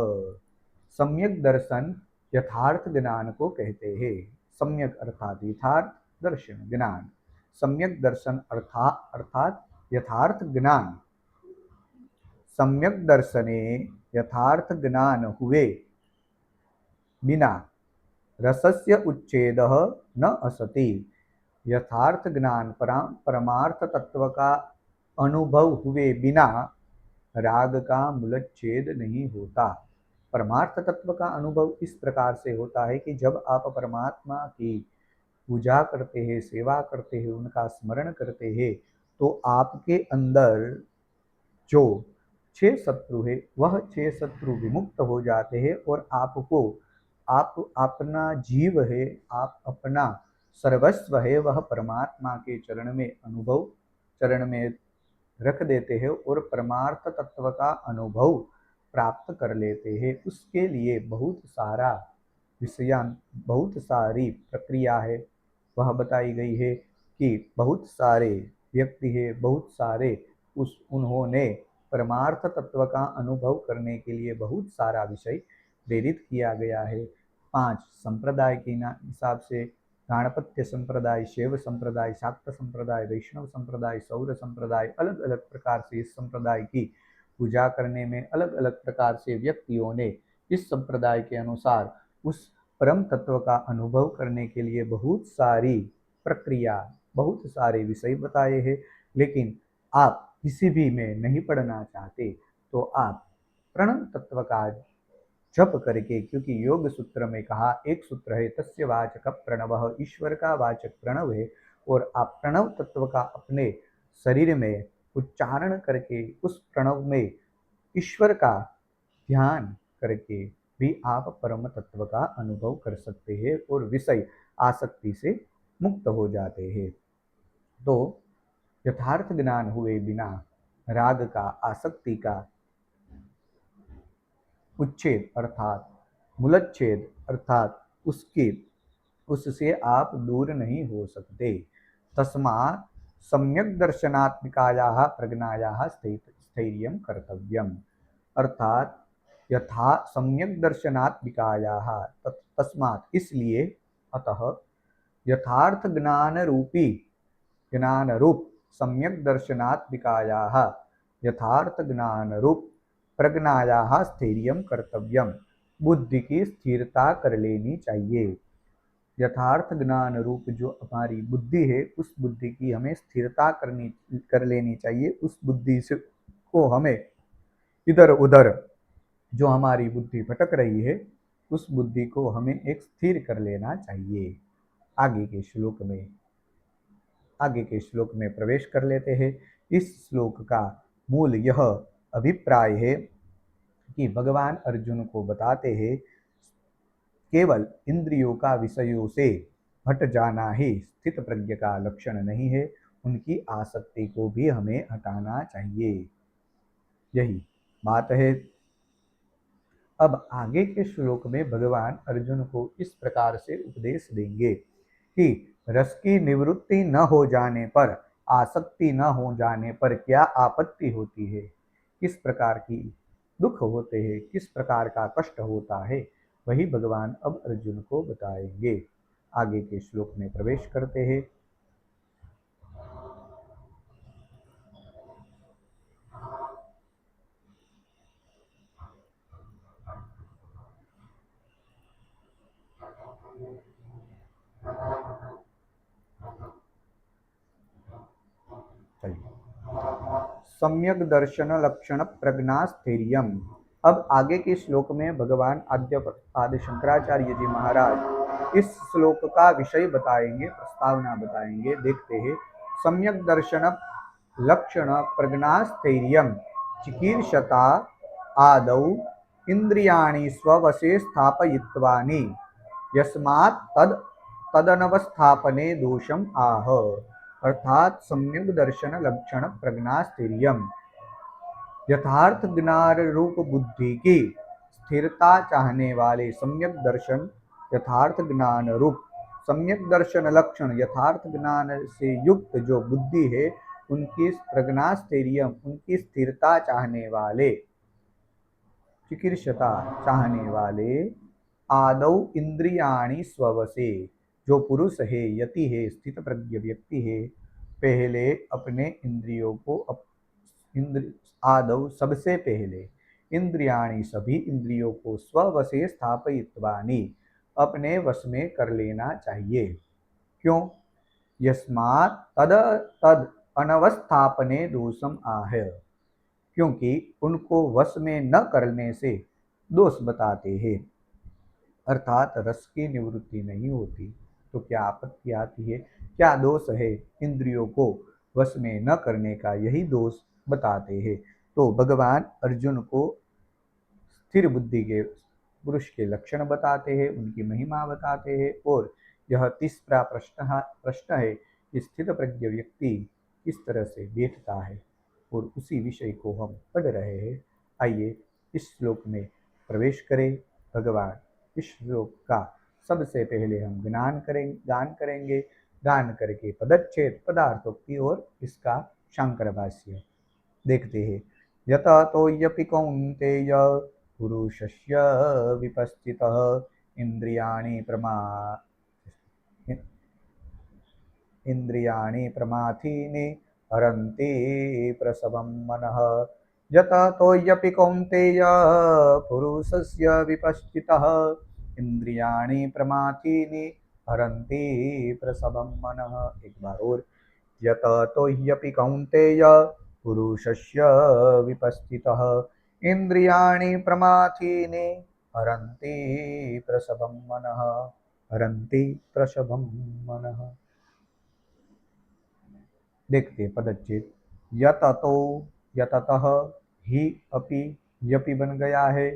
सम्यक दर्शन यथार्थ ज्ञान को कहते हैं। सम्यक अर्थात यथार्थ, दर्शन ज्ञान। सम्यक दर्शन अर्थात यथार्थ ज्ञान। सम्यक दर्शने यथार्थ ज्ञान हुए बिना रसस्य उच्छेदः न असति। यथार्थ ज्ञान परमार्थ तत्व का अनुभव हुए बिना राग का मूलच्छेद नहीं होता। परमार्थ तत्व का अनुभव इस प्रकार से होता है कि जब आप परमात्मा की पूजा करते हैं, सेवा करते हैं, उनका स्मरण करते हैं, तो आपके अंदर जो 6 शत्रु है, वह 6 शत्रु विमुक्त हो जाते हैं और आपको, आप अपना जीव है, आप अपना सर्वस्व है, वह परमात्मा के चरण में अनुभव, चरण में रख देते हैं और परमार्थ तत्व का अनुभव प्राप्त कर लेते हैं। उसके लिए बहुत सारा विषयान, बहुत सारी प्रक्रिया है, वह बताई गई है कि बहुत सारे व्यक्ति है, बहुत सारे उन्होंने परमार्थ तत्व का अनुभव करने के लिए बहुत सारा विषय प्रेरित किया गया है। 5 संप्रदाय के हिसाब से गाणपत्य संप्रदाय, शैव संप्रदाय, शाक्त संप्रदाय, वैष्णव संप्रदाय, सौर संप्रदाय, अलग अलग प्रकार से इस संप्रदाय की पूजा करने में अलग अलग प्रकार से व्यक्तियों ने इस संप्रदाय के अनुसार उस परम तत्व का अनुभव करने के लिए बहुत सारी प्रक्रिया, बहुत सारे विषय बताए हैं। लेकिन आप किसी भी में नहीं पढ़ना चाहते तो आप प्रणव तत्व का जप करके, क्योंकि योग सूत्र में कहा एक सूत्र है तस्य वाचक प्रणव, ईश्वर का वाचक प्रणव है, और आप प्रणव तत्व का अपने शरीर में उच्चारण करके उस प्रणव में ईश्वर का ध्यान करके भी आप परम तत्व का अनुभव कर सकते हैं और विषय आसक्ति से मुक्त हो जाते हैं। तो यथार्थ ज्ञान हुए बिना राग का, आसक्ति का उच्छेद अर्थात मूलच्छेद अर्थात उससे आप दूर नहीं हो सकते। तस्मात् सम्यक दर्शनात्मिकायाः प्रज्ञायाः स्थैर्यं कर्तव्यम्। अर्थात यथा सम्यक दर्शनात्मिकायाः, तस्मात् इसलिए, अतः यथार्थ ज्ञान रूप सम्यक दर्शनात्मिकायाः, यथार्थ ज्ञान रूप प्रज्ञायाः स्थैर्यं कर्तव्यम, बुद्धि की स्थिरता कर लेनी चाहिए। यथार्थ ज्ञान रूप जो हमारी बुद्धि है, उस बुद्धि की हमें स्थिरता कर लेनी चाहिए। उस बुद्धि से को हमें इधर उधर जो हमारी बुद्धि भटक रही है, उस बुद्धि को हमें एक स्थिर कर लेना चाहिए। आगे के श्लोक में प्रवेश कर लेते हैं। इस श्लोक का मूल यह अभिप्राय है कि भगवान अर्जुन को बताते हैं केवल इंद्रियों का विषयों से हट जाना ही स्थित प्रज्ञ का लक्षण नहीं है, उनकी आसक्ति को भी हमें हटाना चाहिए। यही बात है। अब आगे के श्लोक में भगवान अर्जुन को इस प्रकार से उपदेश देंगे कि रस की निवृत्ति न हो जाने पर, आसक्ति न हो जाने पर क्या आपत्ति होती है, किस प्रकार की दुख होते हैं, किस प्रकार का कष्ट होता है, वही भगवान अब अर्जुन को बताएंगे। आगे के श्लोक में प्रवेश करते हैं। सम्यक दर्शन लक्षण प्रज्ञा स्थैर्यम। अब आगे के श्लोक में भगवान आदि शंकराचार्य जी महाराज इस श्लोक का विषय बताएंगे, प्रस्तावना बताएंगे। देखते हैं। सम्यक दर्शन लक्षण प्रज्ञा स्थैर्यम चिकीर्षता आदौ इंद्रियाणि स्ववशे स्थापयित्वानि यस्मात् तदनवस्थापने दोषम आह। अर्थात सम्यक दर्शन लक्षण प्रज्ञा स्थैर्यम, यथार्थ ज्ञान रूप बुद्धि की स्थिरता चाहने वाले सम्यक दर्शन, यथार्थ ज्ञान रूप सम्यक दर्शन लक्षण, यथार्थ ज्ञान से युक्त जो बुद्धि है, उनकी प्रज्ञा स्थैर्यम, उनकी स्थिरता चाहने वाले, चिकीर्षता चाहने वाले, आदौ इंद्रियाणि स्ववशे, जो पुरुष है, यति है, स्थित प्रज्ञ व्यक्ति है, पहले अपने इंद्रियों को आदौ सबसे पहले इंद्रियाणि सभी इंद्रियों को स्ववशे स्थापयित्वानि अपने वश में कर लेना चाहिए। क्यों? यस्मात् तद अनवस्थापने दोषम आह, क्योंकि उनको वश में न करने से दोष बताते हैं। अर्थात रस की निवृत्ति नहीं होती तो क्या आपत्ति आती है, क्या दोष है इंद्रियों को वश में न करने का, यही दोष बताते हैं। तो भगवान अर्जुन को स्थिर बुद्धि के पुरुष के लक्षण बताते हैं, उनकी महिमा बताते हैं, और यह तीसरा प्रश्न है कि स्थित प्रज्ञ व्यक्ति किस तरह से बैठता है, और उसी विषय को हम पढ़ रहे हैं। आइए इस श्लोक में प्रवेश करें। भगवान इस श्लोक का सबसे पहले हम गान करेंगे, गान करके पदच्छेद, पदार्थोक्ति और इसका शांकर भाष्य देखते हैं। यतः तोयपि कौन्तेय पुरुषस्य विपस्थितः इंद्रियाणि प्रमाथीनि हरन्ति प्रसवं मनः। यतः तोयपि कौन्तेय पुरुषस्य विपस्थितः इंद्रियाणि प्रमाथीनि हरन्ति प्रसवं मनः। एक बार और। यतः तोयपि कौन्तेय पुरुषस्य विपस्थितः इंद्रियाणि प्रमाथीनि हरन्ति प्रसभं मनः, हरन्ति प्रसभं मनः। देखते पदच्छेद। यततो यततः ही अपि यपि बन गया है।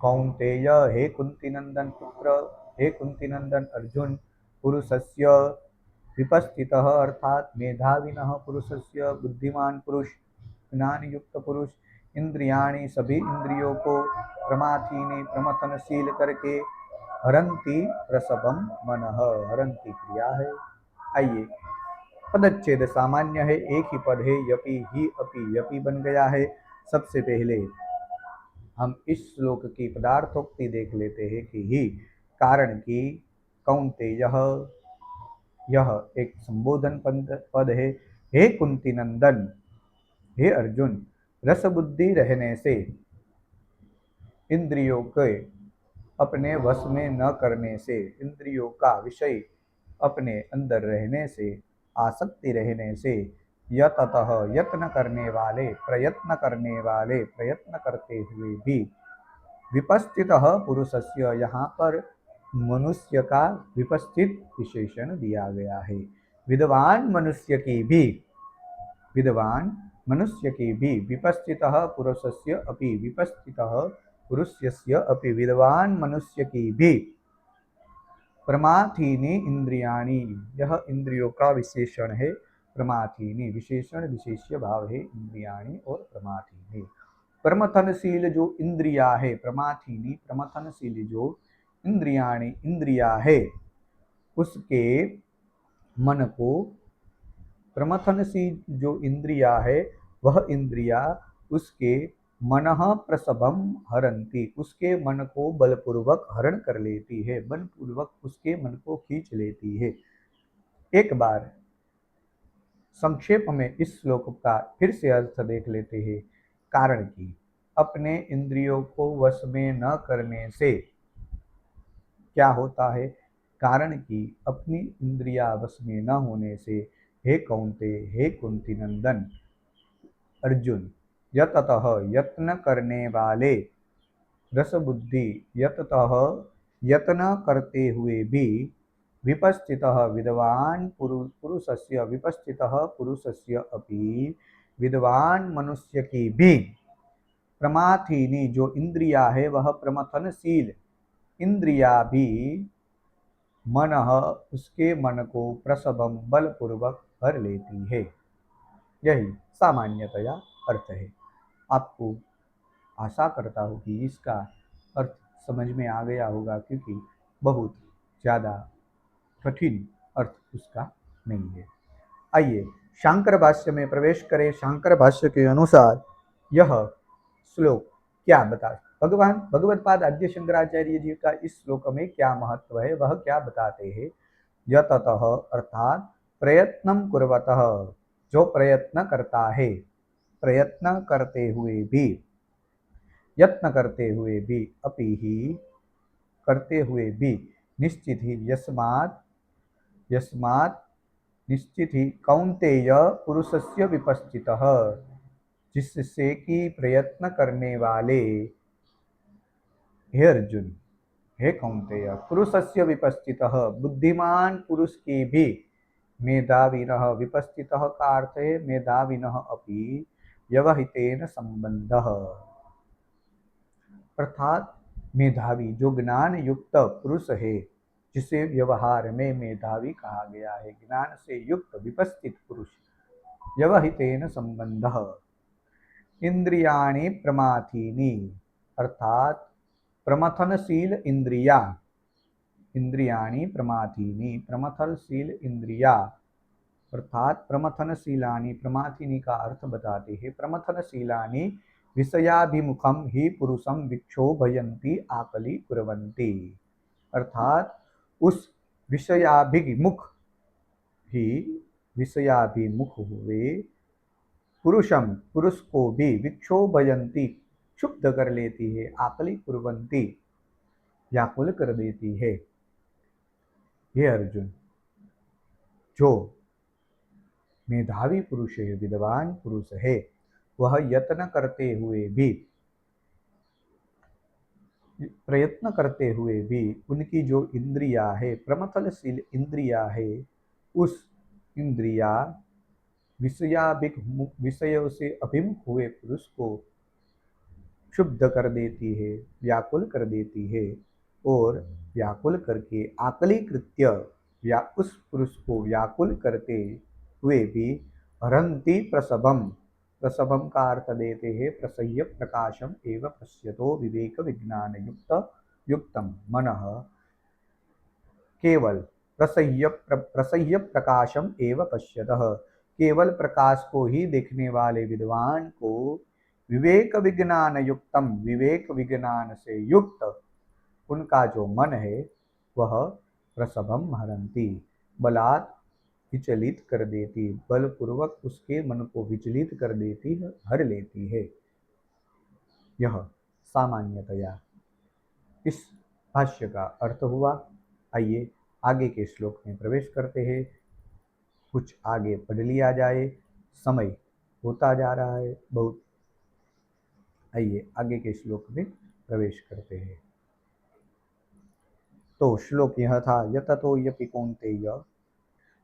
कौन्तेय हे कुंती नंदन पुत्र, हे कुंती नंदन अर्जुन, पुरुषस्य विपस्थितः अर्थात मेधाविनः पुरुषस्य बुद्धिमान पुरुष, ज्ञान युक्त पुरुष, इंद्रियाणि सभी इंद्रियों को प्रमाथीनि प्रमथनशील करके हरंती प्रसभम मनः, हरंती क्रिया है। आइए पदच्छेद सामान्य है, एक ही पद है, यपि ही अपि यपि बन गया है। सबसे पहले हम इस श्लोक की पदार्थोक्ति देख लेते हैं कि ही कारण की कौन्तेय, यह एक संबोधन पद है। हे कुंती नंदन, हे अर्जुन, रस बुद्धि रहने से, इंद्रियों के अपने वश में न करने से, इंद्रियों का विषय अपने अंदर रहने से, आसक्ति रहने से, यततः यत्न करने वाले, प्रयत्न करने वाले, प्रयत्न करते हुए भी, विपस्थितः पुरुषस्य, यहाँ पर मनुष्य का विपस्थित विशेषण दिया गया है। विद्वान मनुष्य की भी, विद्वान मनुष्य की भी, विपस्थितः पुरुषस्य अपि, विपस्थितः पुरुषस्य अपि, विद्वान मनुष्य की भी, प्रमाथीनि इंद्रियाणि, यह इंद्रियों का विशेषण है। प्रमाथीनि विशेषण विशेष्य भाव है, इंद्रियाणि और प्रमाथीनि। प्रमथनशील जो इंद्रिया है, प्रमाथीनि प्रमथनशील जो इंद्रियाणि इंद्रिया है, उसके मन को, प्रमथनशील जो इंद्रिया है वह इंद्रिया उसके मनः प्रसभम हरंती, उसके मन को बलपूर्वक हरण कर लेती है, बलपूर्वक उसके मन को खींच लेती है। एक बार संक्षेप में इस श्लोक का फिर से अर्थ देख लेते हैं। कारण की अपने इंद्रियों को वश में न करने से क्या होता है? कारण की अपनी इंद्रिया वश में न होने से, हे कौन्ते, हे कुंती नंदन अर्जुन, यततः यत्न करने वाले, रस बुद्धि यततः यत्न करते हुए भी, विपस्थितः विद्वान पुरुषस्य, विपस्थितः पुरुषस्य अपि, विद्वान मनुष्य की भी, प्रमाथीनि जो इंद्रिया है वह प्रमथनशील इंद्रिया भी, मन उसके मन को प्रसभम बलपूर्वक भर लेती है। यही सामान्यतया अर्थ है। आपको आशा करता हूँ कि इसका अर्थ समझ में आ गया होगा, क्योंकि बहुत ज़्यादा कठिन अर्थ उसका नहीं है। आइए शांकर भाष्य में प्रवेश करें। शांकर भाष्य के अनुसार यह श्लोक क्या बता, भगवान भगवत्पाद आद्य शंकराचार्य जी का इस श्लोक में क्या महत्व है वह क्या बताते हैं। यततः अर्थात प्रयत्नं कुर्वतः, जो प्रयत्न करता है, प्रयत्न करते हुए भी, यत्न करते हुए भी, अपि ही करते हुए भी, निश्चित ही, यस्मात् यस्मात् निश्चित ही, कौन्तेय पुरुषस्य विपस्थितः, जिससे कि प्रयत्न करने वाले, हे अर्जुन, हे कौन्तेय, पुरुषस्य विपस्थितः बुद्धिमान पुरुष की भी, मेधाविनः, विपस्थितः का अर्थ है मेधाविनः अपि, व्यवहितेन संबंधः, अर्थात मेधावी जो ज्ञान युक्त पुरुष है, जिसे व्यवहार में मेधावी कहा गया है, ज्ञान से युक्त विपस्थित पुरुष, व्यवहितेन संबंधः, इंद्रियाणि प्रमाथीनि, अर्थात प्रमथनशील इंद्रिया, इंद्रियाणि प्रमाथीनि, प्रमथनशील इंद्रिया, अर्थात प्रमथनशीलानि, प्रमाथीनि का अर्थ बताते हैं। प्रमथनशीलानि विषयाभिमुखम ही पुरुषम विक्षोभयन्ति आकली कुर्वन्ति, अर्थात उस विषयाभिमुख ही, विषयाभिमुख हुए पुरुषम, पुरुष को भी, विक्षोभयन्ति क्षुब्ध कर लेती है, आकली कुर्वन्ति व्याकुल कर देती है। हे अर्जुन, जो मेधावी पुरुष है, विद्वान पुरुष है, वह यत्न करते हुए भी, प्रयत्न करते हुए भी उनकी जो इंद्रिया है, प्रमथलशील इंद्रिया है, उस इंद्रिया विषयों से अभिमुख हुए पुरुष को शुद्ध कर देती है, व्याकुल कर देती है। और व्याकुल करके आकली कृत्य या उस पुरुष को व्याकुल करते हुए भी हरंती प्रसभम, प्रसभम का अर्थ देते हैं प्रसह्य प्रकाशम एवं पश्यतो विवेक विज्ञान युक्तम मनः, केवल प्रसह्य प्रकाशम एवं पश्यतः, केवल प्रकाश को ही देखने वाले विद्वान को विवेक विज्ञान युक्तम, विवेक विज्ञान से युक्त उनका जो मन है वह प्रसभम हरंती, बलात् विचलित कर देती, बलपूर्वक उसके मन को विचलित कर देती है, हर लेती है। यह सामान्यतया इस भाष्य का अर्थ हुआ। आइए आगे के श्लोक में प्रवेश करते हैं। कुछ आगे पढ़ लिया जाए, समय होता जा रहा है बहुत। आइए आगे के श्लोक में प्रवेश करते हैं। तो श्लोक यह था, यततो यपि कौन्तेय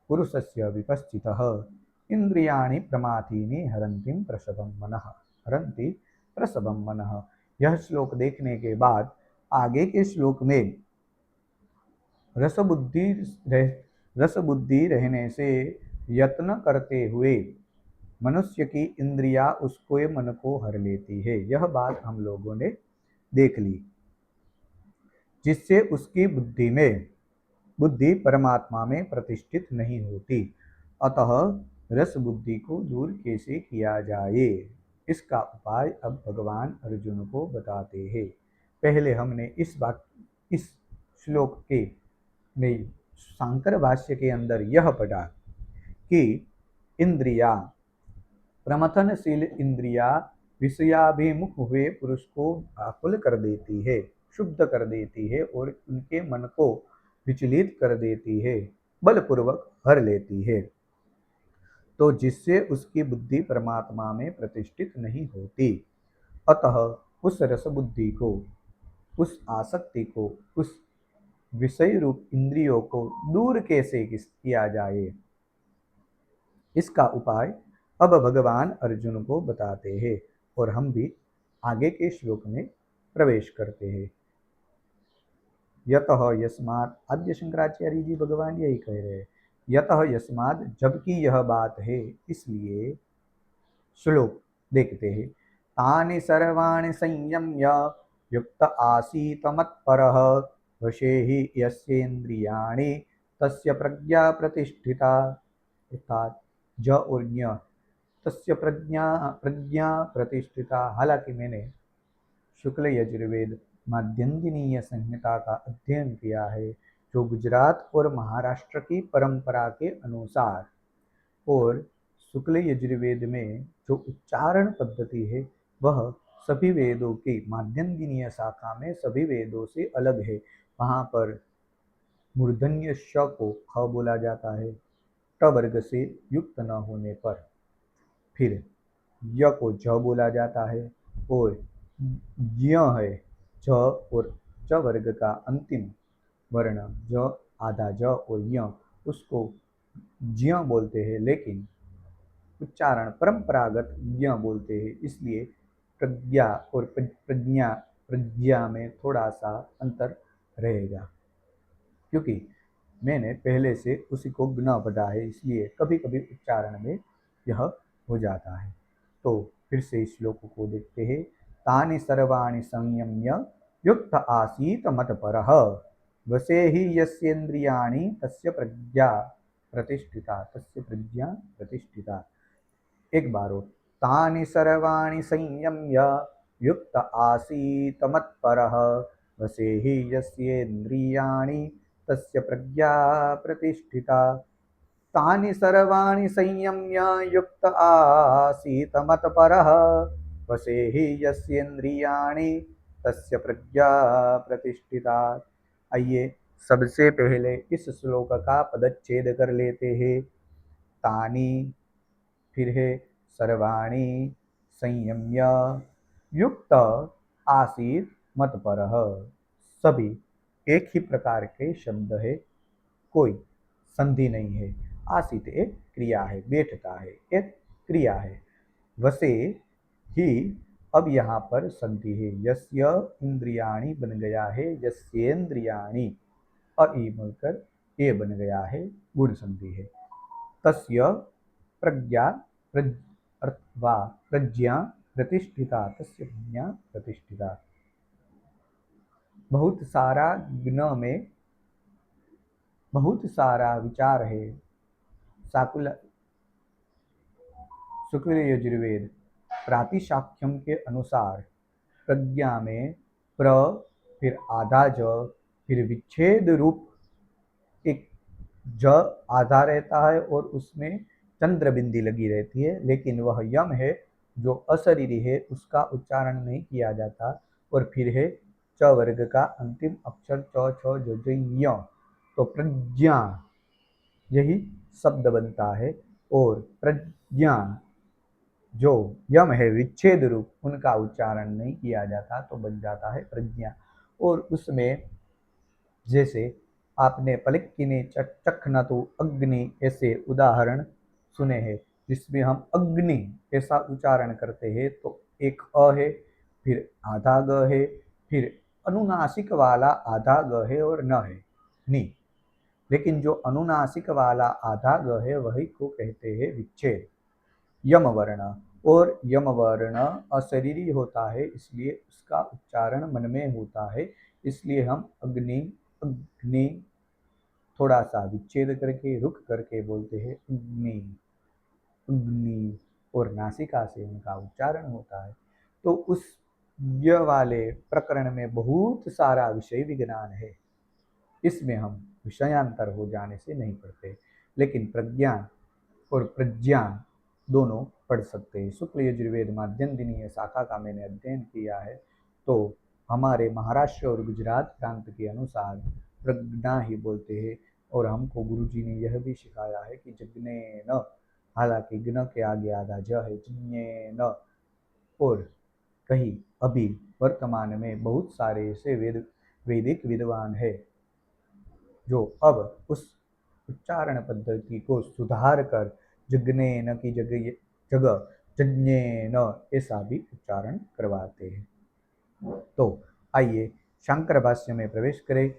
पुरुषस्य विपश्चितः इंद्रियाणि प्रमाथीनि हरन्तिं प्रसभं मनः, हरन्ति प्रसभं मनः। यह श्लोक देखने के बाद आगे के श्लोक में रसबुद्धि रहने से यत्न करते हुए मनुष्य की इंद्रिया उसको मन को हर लेती है। यह बात हम लोगों ने देख ली, जिससे उसकी बुद्धि परमात्मा में प्रतिष्ठित नहीं होती। अतः रस बुद्धि को दूर कैसे किया जाए, इसका उपाय अब भगवान अर्जुन को बताते हैं। पहले हमने इस श्लोक के में शांकर भाष्य के अंदर यह पढ़ा कि इंद्रिया, प्रमथनशील इंद्रिया विषयाभिमुख हुए पुरुष को व्याकुल कर देती है, शुद्ध कर देती है और उनके मन को विचलित कर देती है, बलपूर्वक भर लेती है, तो जिससे उसकी बुद्धि परमात्मा में प्रतिष्ठित नहीं होती। अतः उस रस बुद्धि को, उस आसक्ति को, उस विषय रूप इंद्रियों को दूर कैसे किया जाए, इसका उपाय अब भगवान अर्जुन को बताते हैं। और हम भी आगे के श्लोक में प्रवेश करते हैं। यतः यस्मात्, आद्य शंकराचार्य जी भगवान यही कह रहे हैं, यतः यस्मात्, जबकि यह बात है इसलिए। श्लोक देखते हैं। तानि सर्वाणि संयम्य युक्त आसीत मत्परः वशे हि यस्येन्द्रियाणि तस्य प्रज्ञा प्रतिष्ठिता। अर्थात ज और ज्ञ, तस्य प्रज्ञा प्रतिष्ठिता। हालांकि मैंने शुक्ल यजुर्वेद माध्यंदिनीय संहिता का अध्ययन किया है, जो गुजरात और महाराष्ट्र की परंपरा के अनुसार, और शुक्ल यजुर्वेद में जो उच्चारण पद्धति है वह सभी वेदों की माध्यंदिनीय शाखा में सभी वेदों से अलग है। वहाँ पर मूर्धन्य श को ख बोला जाता है ट वर्ग से युक्त न होने पर, फिर य को ज बोला जाता है, और य है ज और च वर्ग का अंतिम वर्ण ज, आधा ज और य, उसको ज्य बोलते हैं, लेकिन उच्चारण परंपरागत ज्ञ बोलते हैं। इसलिए प्रज्ञा और प्रज्ञा में थोड़ा सा अंतर रहेगा, क्योंकि मैंने पहले से उसी को ज्ञ पढ़ा है, इसलिए कभी कभी उच्चारण में यह हो जाता है। तो फिर से इस श्लोक को देखते हैं। तानि सर्वाणि संयम्य युक्त आसीत मत्परः वसे हि यस्येन्द्रियाणि तस्य प्रज्ञा प्रतिष्ठिता, तस्य प्रज्ञा प्रतिष्ठिता। एक बार और, तानि सर्वाणि संयम्य युक्त आसीत मत्परः वसे हि यस्येन्द्रियाणि तस्य प्रज्ञा प्रतिष्ठिता। तानि सर्वाणि संयम्य युक्त आसीत मत्परः वसे हि यस्येन्द्रियाणि तस्य प्रज्ञा प्रतिष्ठिता। आइए सबसे पहले इस श्लोक का पदच्छेद कर लेते हैं। तानि, फिर है सर्वाणि, संयम्य, युक्त आसीत, मत परः, सभी एक ही प्रकार के शब्द है, कोई संधि नहीं है। आसीत एक क्रिया है, बैठता है एक क्रिया है। वसे ही अब यहाँ पर संधि है, यस्य इंद्रियाणि बन गया है, यस्येन्द्रियाणि, और ई मिलकर ए बन गया है, गुण संधि है। तस्य प्रज्ञा अथवा प्रज्ञा प्रतिष्ठिता, तस्य प्रज्ञा प्रतिष्ठिता। बहुत सारा ज्ञ में बहुत सारा विचार है। शाकुल शुक्ल यजुर्वेद प्रातिशाख्यम के अनुसार प्रज्ञा में प्र, फिर आधा ज, फिर विच्छेद रूप एक ज आधा रहता है और उसमें चंद्र बिंदी लगी रहती है, लेकिन वह यम है जो अशरीरी है, उसका उच्चारण नहीं किया जाता। और फिर है च वर्ग का अंतिम अक्षर च छ ज ज य, तो प्रज्ञा यही शब्द बनता है। और प्रज्ञा जो यम है विच्छेद रूप, उनका उच्चारण नहीं किया जाता तो बन जाता है प्रज्ञा। और उसमें जैसे आपने पलिक्किने चखना तो अग्नि ऐसे उदाहरण सुने हैं, जिसमें हम अग्नि ऐसा उच्चारण करते हैं तो एक अ है, फिर आधा ग है, फिर अनुनासिक वाला आधा ग है और न है नी। लेकिन जो अनुनासिक वाला आधा ग है वही को कहते हैं विच्छेद, यम वर्ण। और यम वर्ण अशरीरी होता है, इसलिए उसका उच्चारण मन में होता है। इसलिए हम अग्नि अग्नि थोड़ा सा विच्छेद करके रुक करके बोलते हैं अग्नि अग्नि, और नासिका से उनका उच्चारण होता है। तो उस य वाले प्रकरण में बहुत सारा विषय विज्ञान है, इसमें हम विषयांतर हो जाने से नहीं पढ़ते, लेकिन प्रज्ञान और प्रज्ञान दोनों पढ़ सकते हैं। शुक्ल यजुर्वेद माध्यन्दिनीय शाखा का मैंने अध्ययन किया है, तो हमारे महाराष्ट्र और गुजरात प्रांत के अनुसार प्रज्ञा ही बोलते हैं। और हमको गुरुजी ने यह भी सिखाया है कि जज्ञे न, हालांकि ज्ञ के आगे आधा ज है, जज्ञे न। और कहीं अभी वर्तमान में बहुत सारे ऐसे वैदिक विद्वान है जो अब उस उच्चारण पद्धति को सुधार कर जज्ञेन की जगह जज्ञेन ऐसा भी उच्चारण करवाते हैं। तो आइए शंकर भाष्य में प्रवेश करें।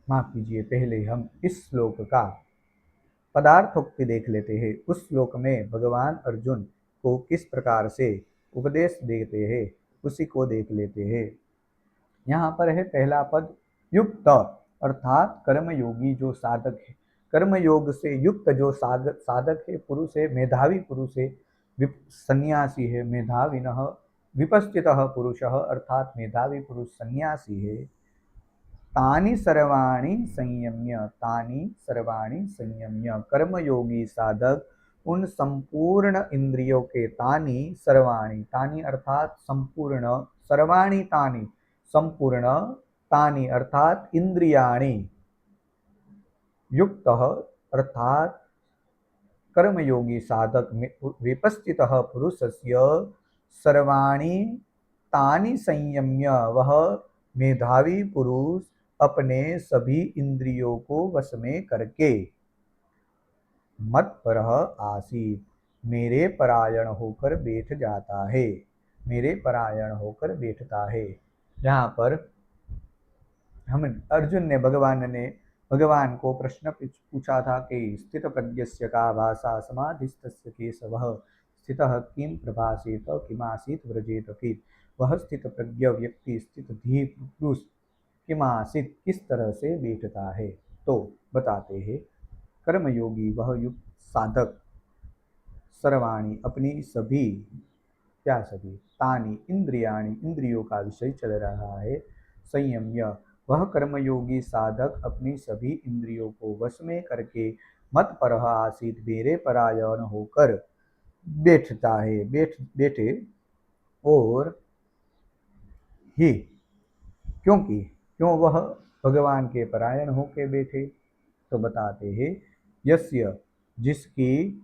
माफ कीजिए, पहले हम इस श्लोक का पदार्थोक्ति देख लेते हैं। उस श्लोक में भगवान अर्जुन को किस प्रकार से उपदेश देते हैं उसी को देख लेते हैं। यहाँ पर है पहला पद युक्त, अर्थात कर्मयोगी जो साधक है, कर्मयोग से युक्त जो साधक है, पुरुष है, मेधावी पुरुष है, सन्यासी है, मेधाविनः विपश्चितः पुरुषः, अर्थात मेधावी पुरुष सन्यासी है। तानि सर्वाणि संयम्य, तानि सर्वाणि संयम्य, कर्मयोगी साधक उन संपूर्ण इंद्रियों के, तानि सर्वाणि, तानि अर्थात संपूर्ण, सर्वाणि तानि संपूर्ण, तानि अर्थात इंद्रियाणि, युक्त अर्थात कर्मयोगी साधक विपस्थितः पुरुषस्य सर्वाणि तानि संयम्य, वह मेधावी पुरुष अपने सभी इंद्रियों को वश में करके मत पर आसीत, मेरे परायण होकर बैठ जाता है, मेरे परायण होकर बैठता है। यहाँ पर हम अर्जुन ने भगवान को प्रश्न पूछा था कि स्थित प्रज्ञस्य का भाषा समाधिस्थस्य केशवः, स्थितः किम प्रभासेत किमासीत व्रजेत कित। वह स्थित प्रज्ञ व्यक्ति, स्थित धी पुरुष किमासीत किस तरह से बैठता है। तो बताते हैं, कर्मयोगी वह युक्त साधक, सर्वाणी अपनी सभी, क्या सभी, तानी इंद्रियाणी इंद्रियों का विषय चल रहा है, संयम्य वह कर्मयोगी साधक अपनी सभी इंद्रियों को वश में करके मत पर आसीत मेरे परायण होकर बैठता है, बैठे। और ही क्योंकि क्यों वह भगवान के परायण होके बैठे, तो बताते हैं यस्य, जिसकी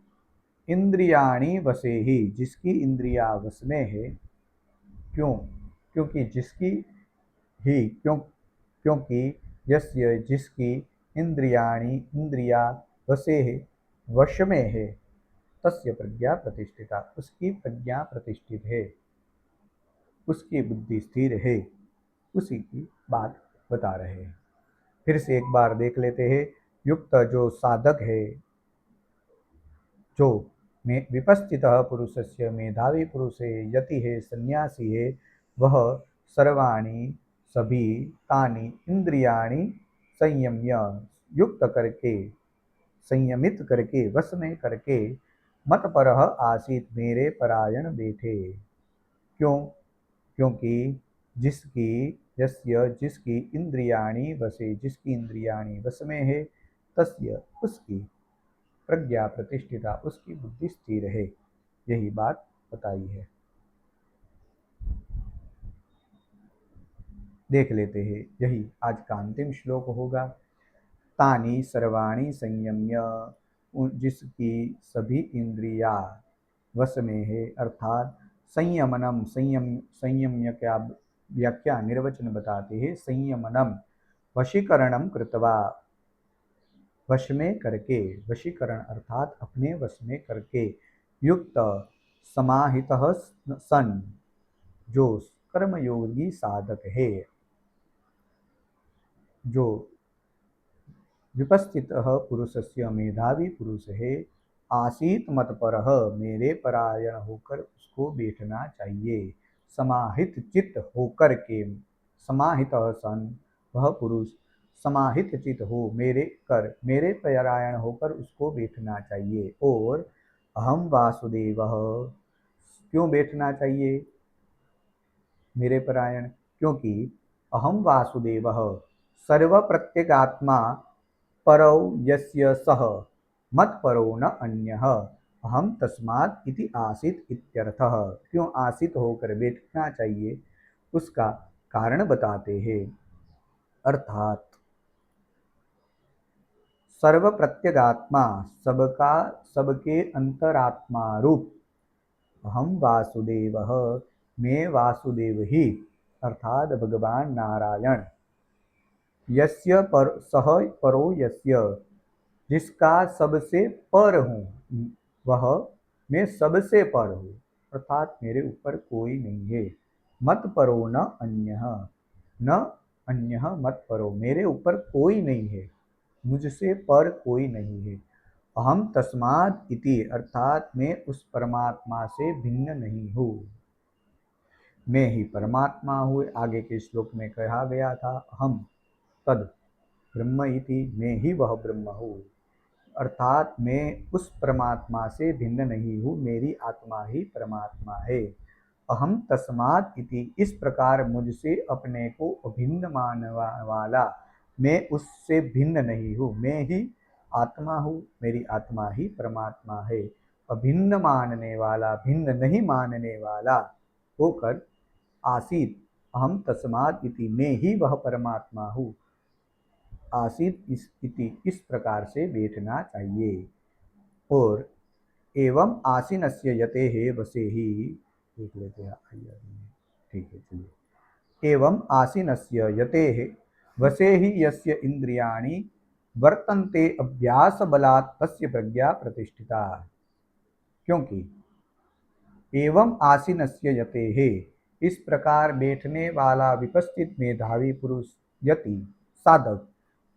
इंद्रियाणी वसे ही, जिसकी इंद्रिया वश में है। क्यों क्योंकि जिसकी ही क्योंकि यस्य जिसकी इंद्रियाणि इंद्रिया वसे वश में है, तस्य प्रज्ञा प्रतिष्ठिता, उसकी प्रज्ञा प्रतिष्ठित है, उसकी बुद्धि स्थिर है, उसी की बात बता रहे हैं। फिर से एक बार देख लेते हैं। युक्त जो साधक है, जो में विपस्थित पुरुषस्य मेधावी पुरुष है, यति है, सन्यासी है, वह सर्वाणि सभी तानि इंद्रियाणि संयम्य युक्त करके, संयमित करके, वश में करके, मत परह आसीत मेरे परायण बैठे। क्यों? क्योंकि जिसकी यस्य जिसकी इंद्रियाणि वसे, जिसकी इंद्रियाणि वश में है, तस्य उसकी प्रज्ञा प्रतिष्ठिता, उसकी बुद्धि स्थिर है, यही बात बताई है। देख लेते हैं, यही आज का अंतिम श्लोक होगा। तानि सर्वाणि संयम्य, जिसकी सभी इंद्रिया वश में है, अर्थात संयमनम, संयम्य क्या व्याख्या निर्वचन बताते हैं। संयमनम वशीकरणम कृत्वा, वश में करके, वशीकरण अर्थात अपने वश में करके, युक्त समाहितः सन, जो कर्मयोगी साधक है, जो विपस्थितः पुरुषस्य मेधावी पुरुष है, आसीत मत परः, मेरे परायण होकर उसको बैठना चाहिए। समाहित चित्त होकर के, समाहित सन, वह पुरुष समाहित चित्त हो, मेरे परायण होकर उसको बैठना चाहिए। और अहम वासुदेवः, क्यों बैठना चाहिए मेरे परायण? क्योंकि अहम वासुदेवः सर्व प्रत्यगात्मा परौ यस्य सह मत परो न अन्यः, अहम तस्मात् इति आसित इत्यर्थः। क्यों आसित होकर बैठना चाहिए, उसका कारण बताते हैं। अर्थात सर्व प्रत्यगात्मा, सबका सबके अंतरात्मा रूप, अहम वासुदेवः, मैं वासुदेव ही, अर्थात भगवान नारायण, यस्य पर सह परो यस्य, जिसका सबसे पर हूँ, वह मैं सबसे पर हूँ, अर्थात मेरे ऊपर कोई नहीं है। मत परो न अन्यः, न अन्यः मत परो, मेरे ऊपर कोई नहीं है, मुझसे पर कोई नहीं है। अहम तस्माद इति, अर्थात मैं उस परमात्मा से भिन्न नहीं हूँ, मैं ही परमात्मा हूँ। आगे के श्लोक में कहा गया था, हम तद ब्रह्म इति, मैं ही वह ब्रह्म हूँ, अर्थात मैं उस परमात्मा से भिन्न नहीं हूँ, मेरी आत्मा ही परमात्मा है। अहम तस्मात् इति, इस प्रकार मुझसे अपने को अभिन्न मानने वाला, मैं उससे भिन्न नहीं हूँ, मैं ही आत्मा हूँ, मेरी आत्मा ही परमात्मा है। अभिन्न मानने वाला, भिन्न नहीं मानने वाला होकर, आसीत अहम तस्मात् इति, मैं ही वह परमात्मा हूँ, आसीत इस प्रकार से बैठना चाहिए। और एवं आसीनस्य यते है वसे ही, देख लेते हैं, ठीक है चलिए। एवं आसीनस्य यते है वसे ही यस्य इंद्रियाणि वर्तन्ते अभ्यास बलात् तस्य प्रज्ञा प्रतिष्ठिता। क्योंकि एवं आसीनस्य यते है, इस प्रकार बैठने वाला विपस्थित मेधावी पुरुष, यति साधक,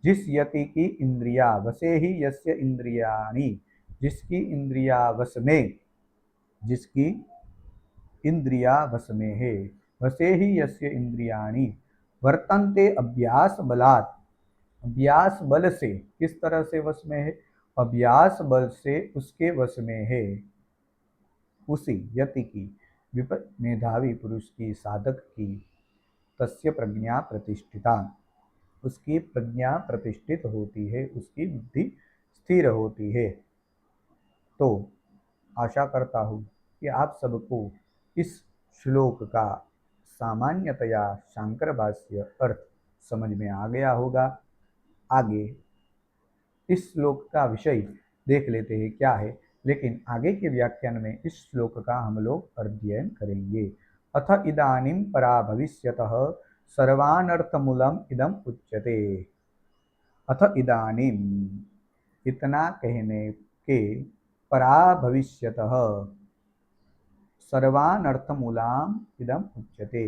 जिस यति की इंद्रिया वसे ही यस्य इंद्रियाणि, जिसकी इंद्रिया वश में, जिसकी इंद्रिया वश में है, वसे ही यस्य इंद्रियाणि वर्तन्ते अभ्यास बलात्, अभ्यास बल से, किस तरह से वश में है, अभ्यास बल से उसके वश में है, उसी यति की, मेधावी पुरुष की, साधक की, तस्य प्रज्ञा प्रतिष्ठिता, उसकी प्रज्ञा प्रतिष्ठित होती है, उसकी बुद्धि स्थिर होती है। तो आशा करता हूँ कि आप सबको इस श्लोक का सामान्यतया शांकर भाष्य अर्थ समझ में आ गया होगा। आगे इस श्लोक का विषय देख लेते हैं क्या है, लेकिन आगे के व्याख्यान में इस श्लोक का हम लोग अध्ययन करेंगे। अथ इदानीं परा भविष्यतः सर्वानर्थमूलम इदम उच्यते। अथ इदानीं, इतना कहने के, परा भविष्यतः सर्वानर्थमूलाम इदम उच्यते।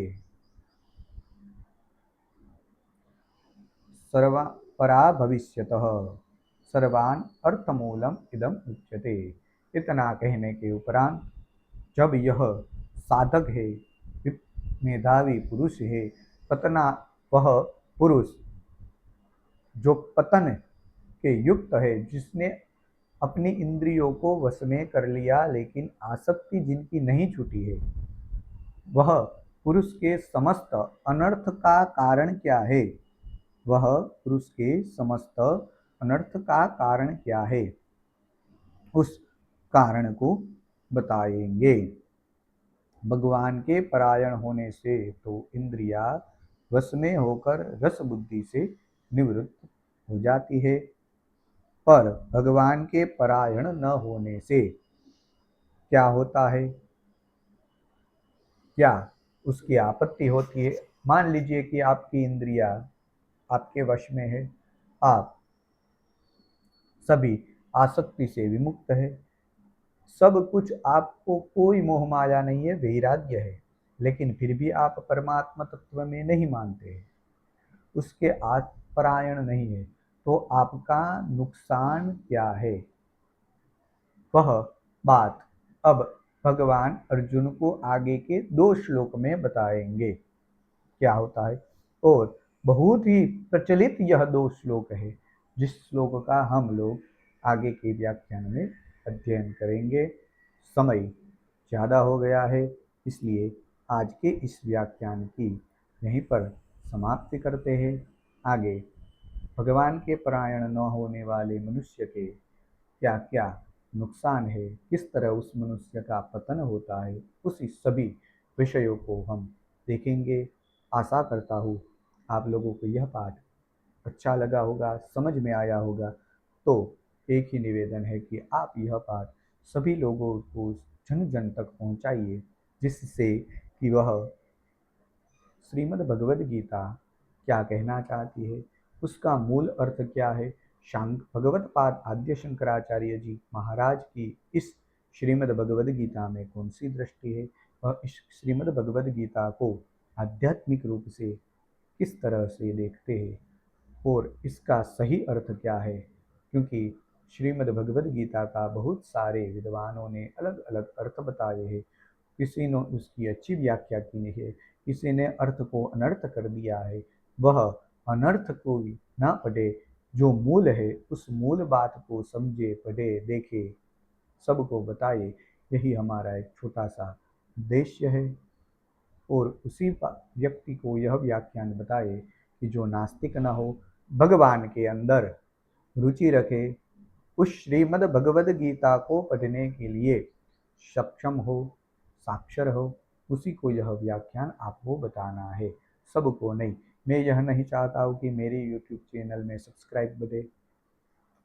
सर्वा परा भविष्यतः सर्वान अर्थमूलम इदम उच्यते। इतना कहने के उपरांत जब यह साधक है, मेधावी पुरुष है, पतना, वह पुरुष जो पतन के युक्त है, जिसने अपनी इंद्रियों को वश में कर लिया लेकिन आसक्ति जिनकी नहीं छूटी है, वह पुरुष के समस्त अनर्थ का कारण क्या है? वह पुरुष के समस्त अनर्थ का कारण क्या है, उस कारण को बताएंगे। भगवान के परायण होने से तो इंद्रिया वश में होकर रस बुद्धि से निवृत्त हो जाती है, पर भगवान के परायण न होने से क्या होता है? क्या उसकी आपत्ति होती है? मान लीजिए कि आपकी इंद्रिया आपके वश में है, आप सभी आसक्ति से विमुक्त है, सब कुछ आपको, कोई मोह माया नहीं है, वैराग्य है, लेकिन फिर भी आप परमात्मा तत्व में नहीं मानते हैं, उसके परायण नहीं है, तो आपका नुकसान क्या है? वह बात अब भगवान अर्जुन को आगे के 2 श्लोक में बताएंगे क्या होता है। और बहुत ही प्रचलित यह 2 श्लोक है, जिस श्लोक का हम लोग आगे के व्याख्यान में अध्ययन करेंगे। समय ज़्यादा हो गया है, इसलिए आज के इस व्याख्यान की यहीं पर समाप्ति करते हैं। आगे भगवान के परायण न होने वाले मनुष्य के क्या क्या नुकसान है, किस तरह उस मनुष्य का पतन होता है, उसी सभी विषयों को हम देखेंगे। आशा करता हूँ आप लोगों को यह पाठ अच्छा लगा होगा, समझ में आया होगा। तो एक ही निवेदन है कि आप यह पाठ सभी लोगों को जन जन तक पहुँचाइए, जिससे कि वह श्रीमद् भगवद गीता क्या कहना चाहती है, उसका मूल अर्थ क्या है, भगवत पाद आद्य शंकराचार्य जी महाराज की इस श्रीमद् भगवद गीता में कौन सी दृष्टि है, और इस श्रीमद् भगवद गीता को आध्यात्मिक रूप से किस तरह से देखते हैं, और इसका सही अर्थ क्या है। क्योंकि श्रीमद् भगवद गीता का बहुत सारे विद्वानों ने अलग अलग अर्थ बताए हैं, किसी ने उसकी अच्छी व्याख्या की है, किसी ने अर्थ को अनर्थ कर दिया है। वह अनर्थ को ना पढ़े, जो मूल है उस मूल बात को समझे, पढ़े, देखे, सबको बताए, यही हमारा एक छोटा सा उद्देश्य है। और उसी व्यक्ति को यह व्याख्यान बताए कि जो नास्तिक न हो, भगवान के अंदर रुचि रखे, उस श्रीमद् भगवद गीता को पढ़ने के लिए सक्षम हो, साक्षर हो, उसी को यह व्याख्यान आपको बताना है, सबको नहीं। मैं यह नहीं चाहता हूँ कि मेरे YouTube चैनल में सब्सक्राइब बढ़े,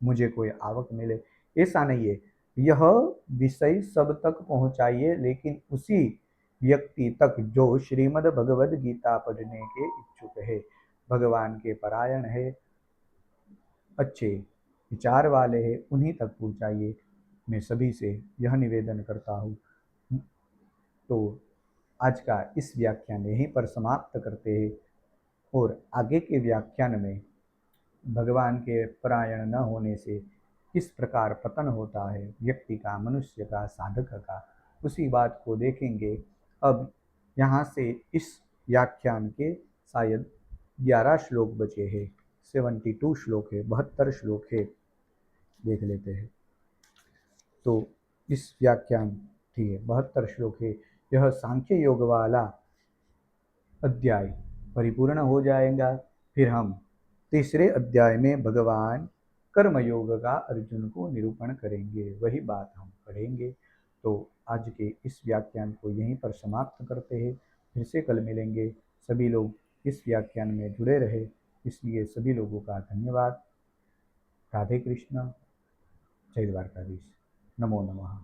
मुझे कोई आवक मिले, ऐसा नहीं है। यह विषय सब तक पहुँचाइए, लेकिन उसी व्यक्ति तक जो श्रीमद् भगवद गीता पढ़ने के इच्छुक है, भगवान के परायण है, अच्छे विचार वाले हैं, उन्हीं तक पहुँचाइए। मैं सभी से यह निवेदन करता हूँ। तो आज का इस व्याख्यान यहीं पर समाप्त करते हैं, और आगे के व्याख्यान में भगवान के परायण न होने से किस प्रकार पतन होता है व्यक्ति का, मनुष्य का, साधक का, उसी बात को देखेंगे। अब यहाँ से इस व्याख्यान के शायद 11 श्लोक बचे हैं, 72 श्लोक है, 72 श्लोक है, देख लेते हैं। तो इस व्याख्यान, ठीक है, 72 श्लोक है, यह सांख्य योग वाला अध्याय परिपूर्ण हो जाएगा। फिर हम तीसरे अध्याय में भगवान कर्मयोग का अर्जुन को निरूपण करेंगे, वही बात हम पढ़ेंगे। तो आज के इस व्याख्यान को यहीं पर समाप्त करते हैं, फिर से कल मिलेंगे। सभी लोग इस व्याख्यान में जुड़े रहे, इसलिए सभी लोगों का धन्यवाद। राधे कृष्ण, जय द्वारकाधीश, नमो नमः।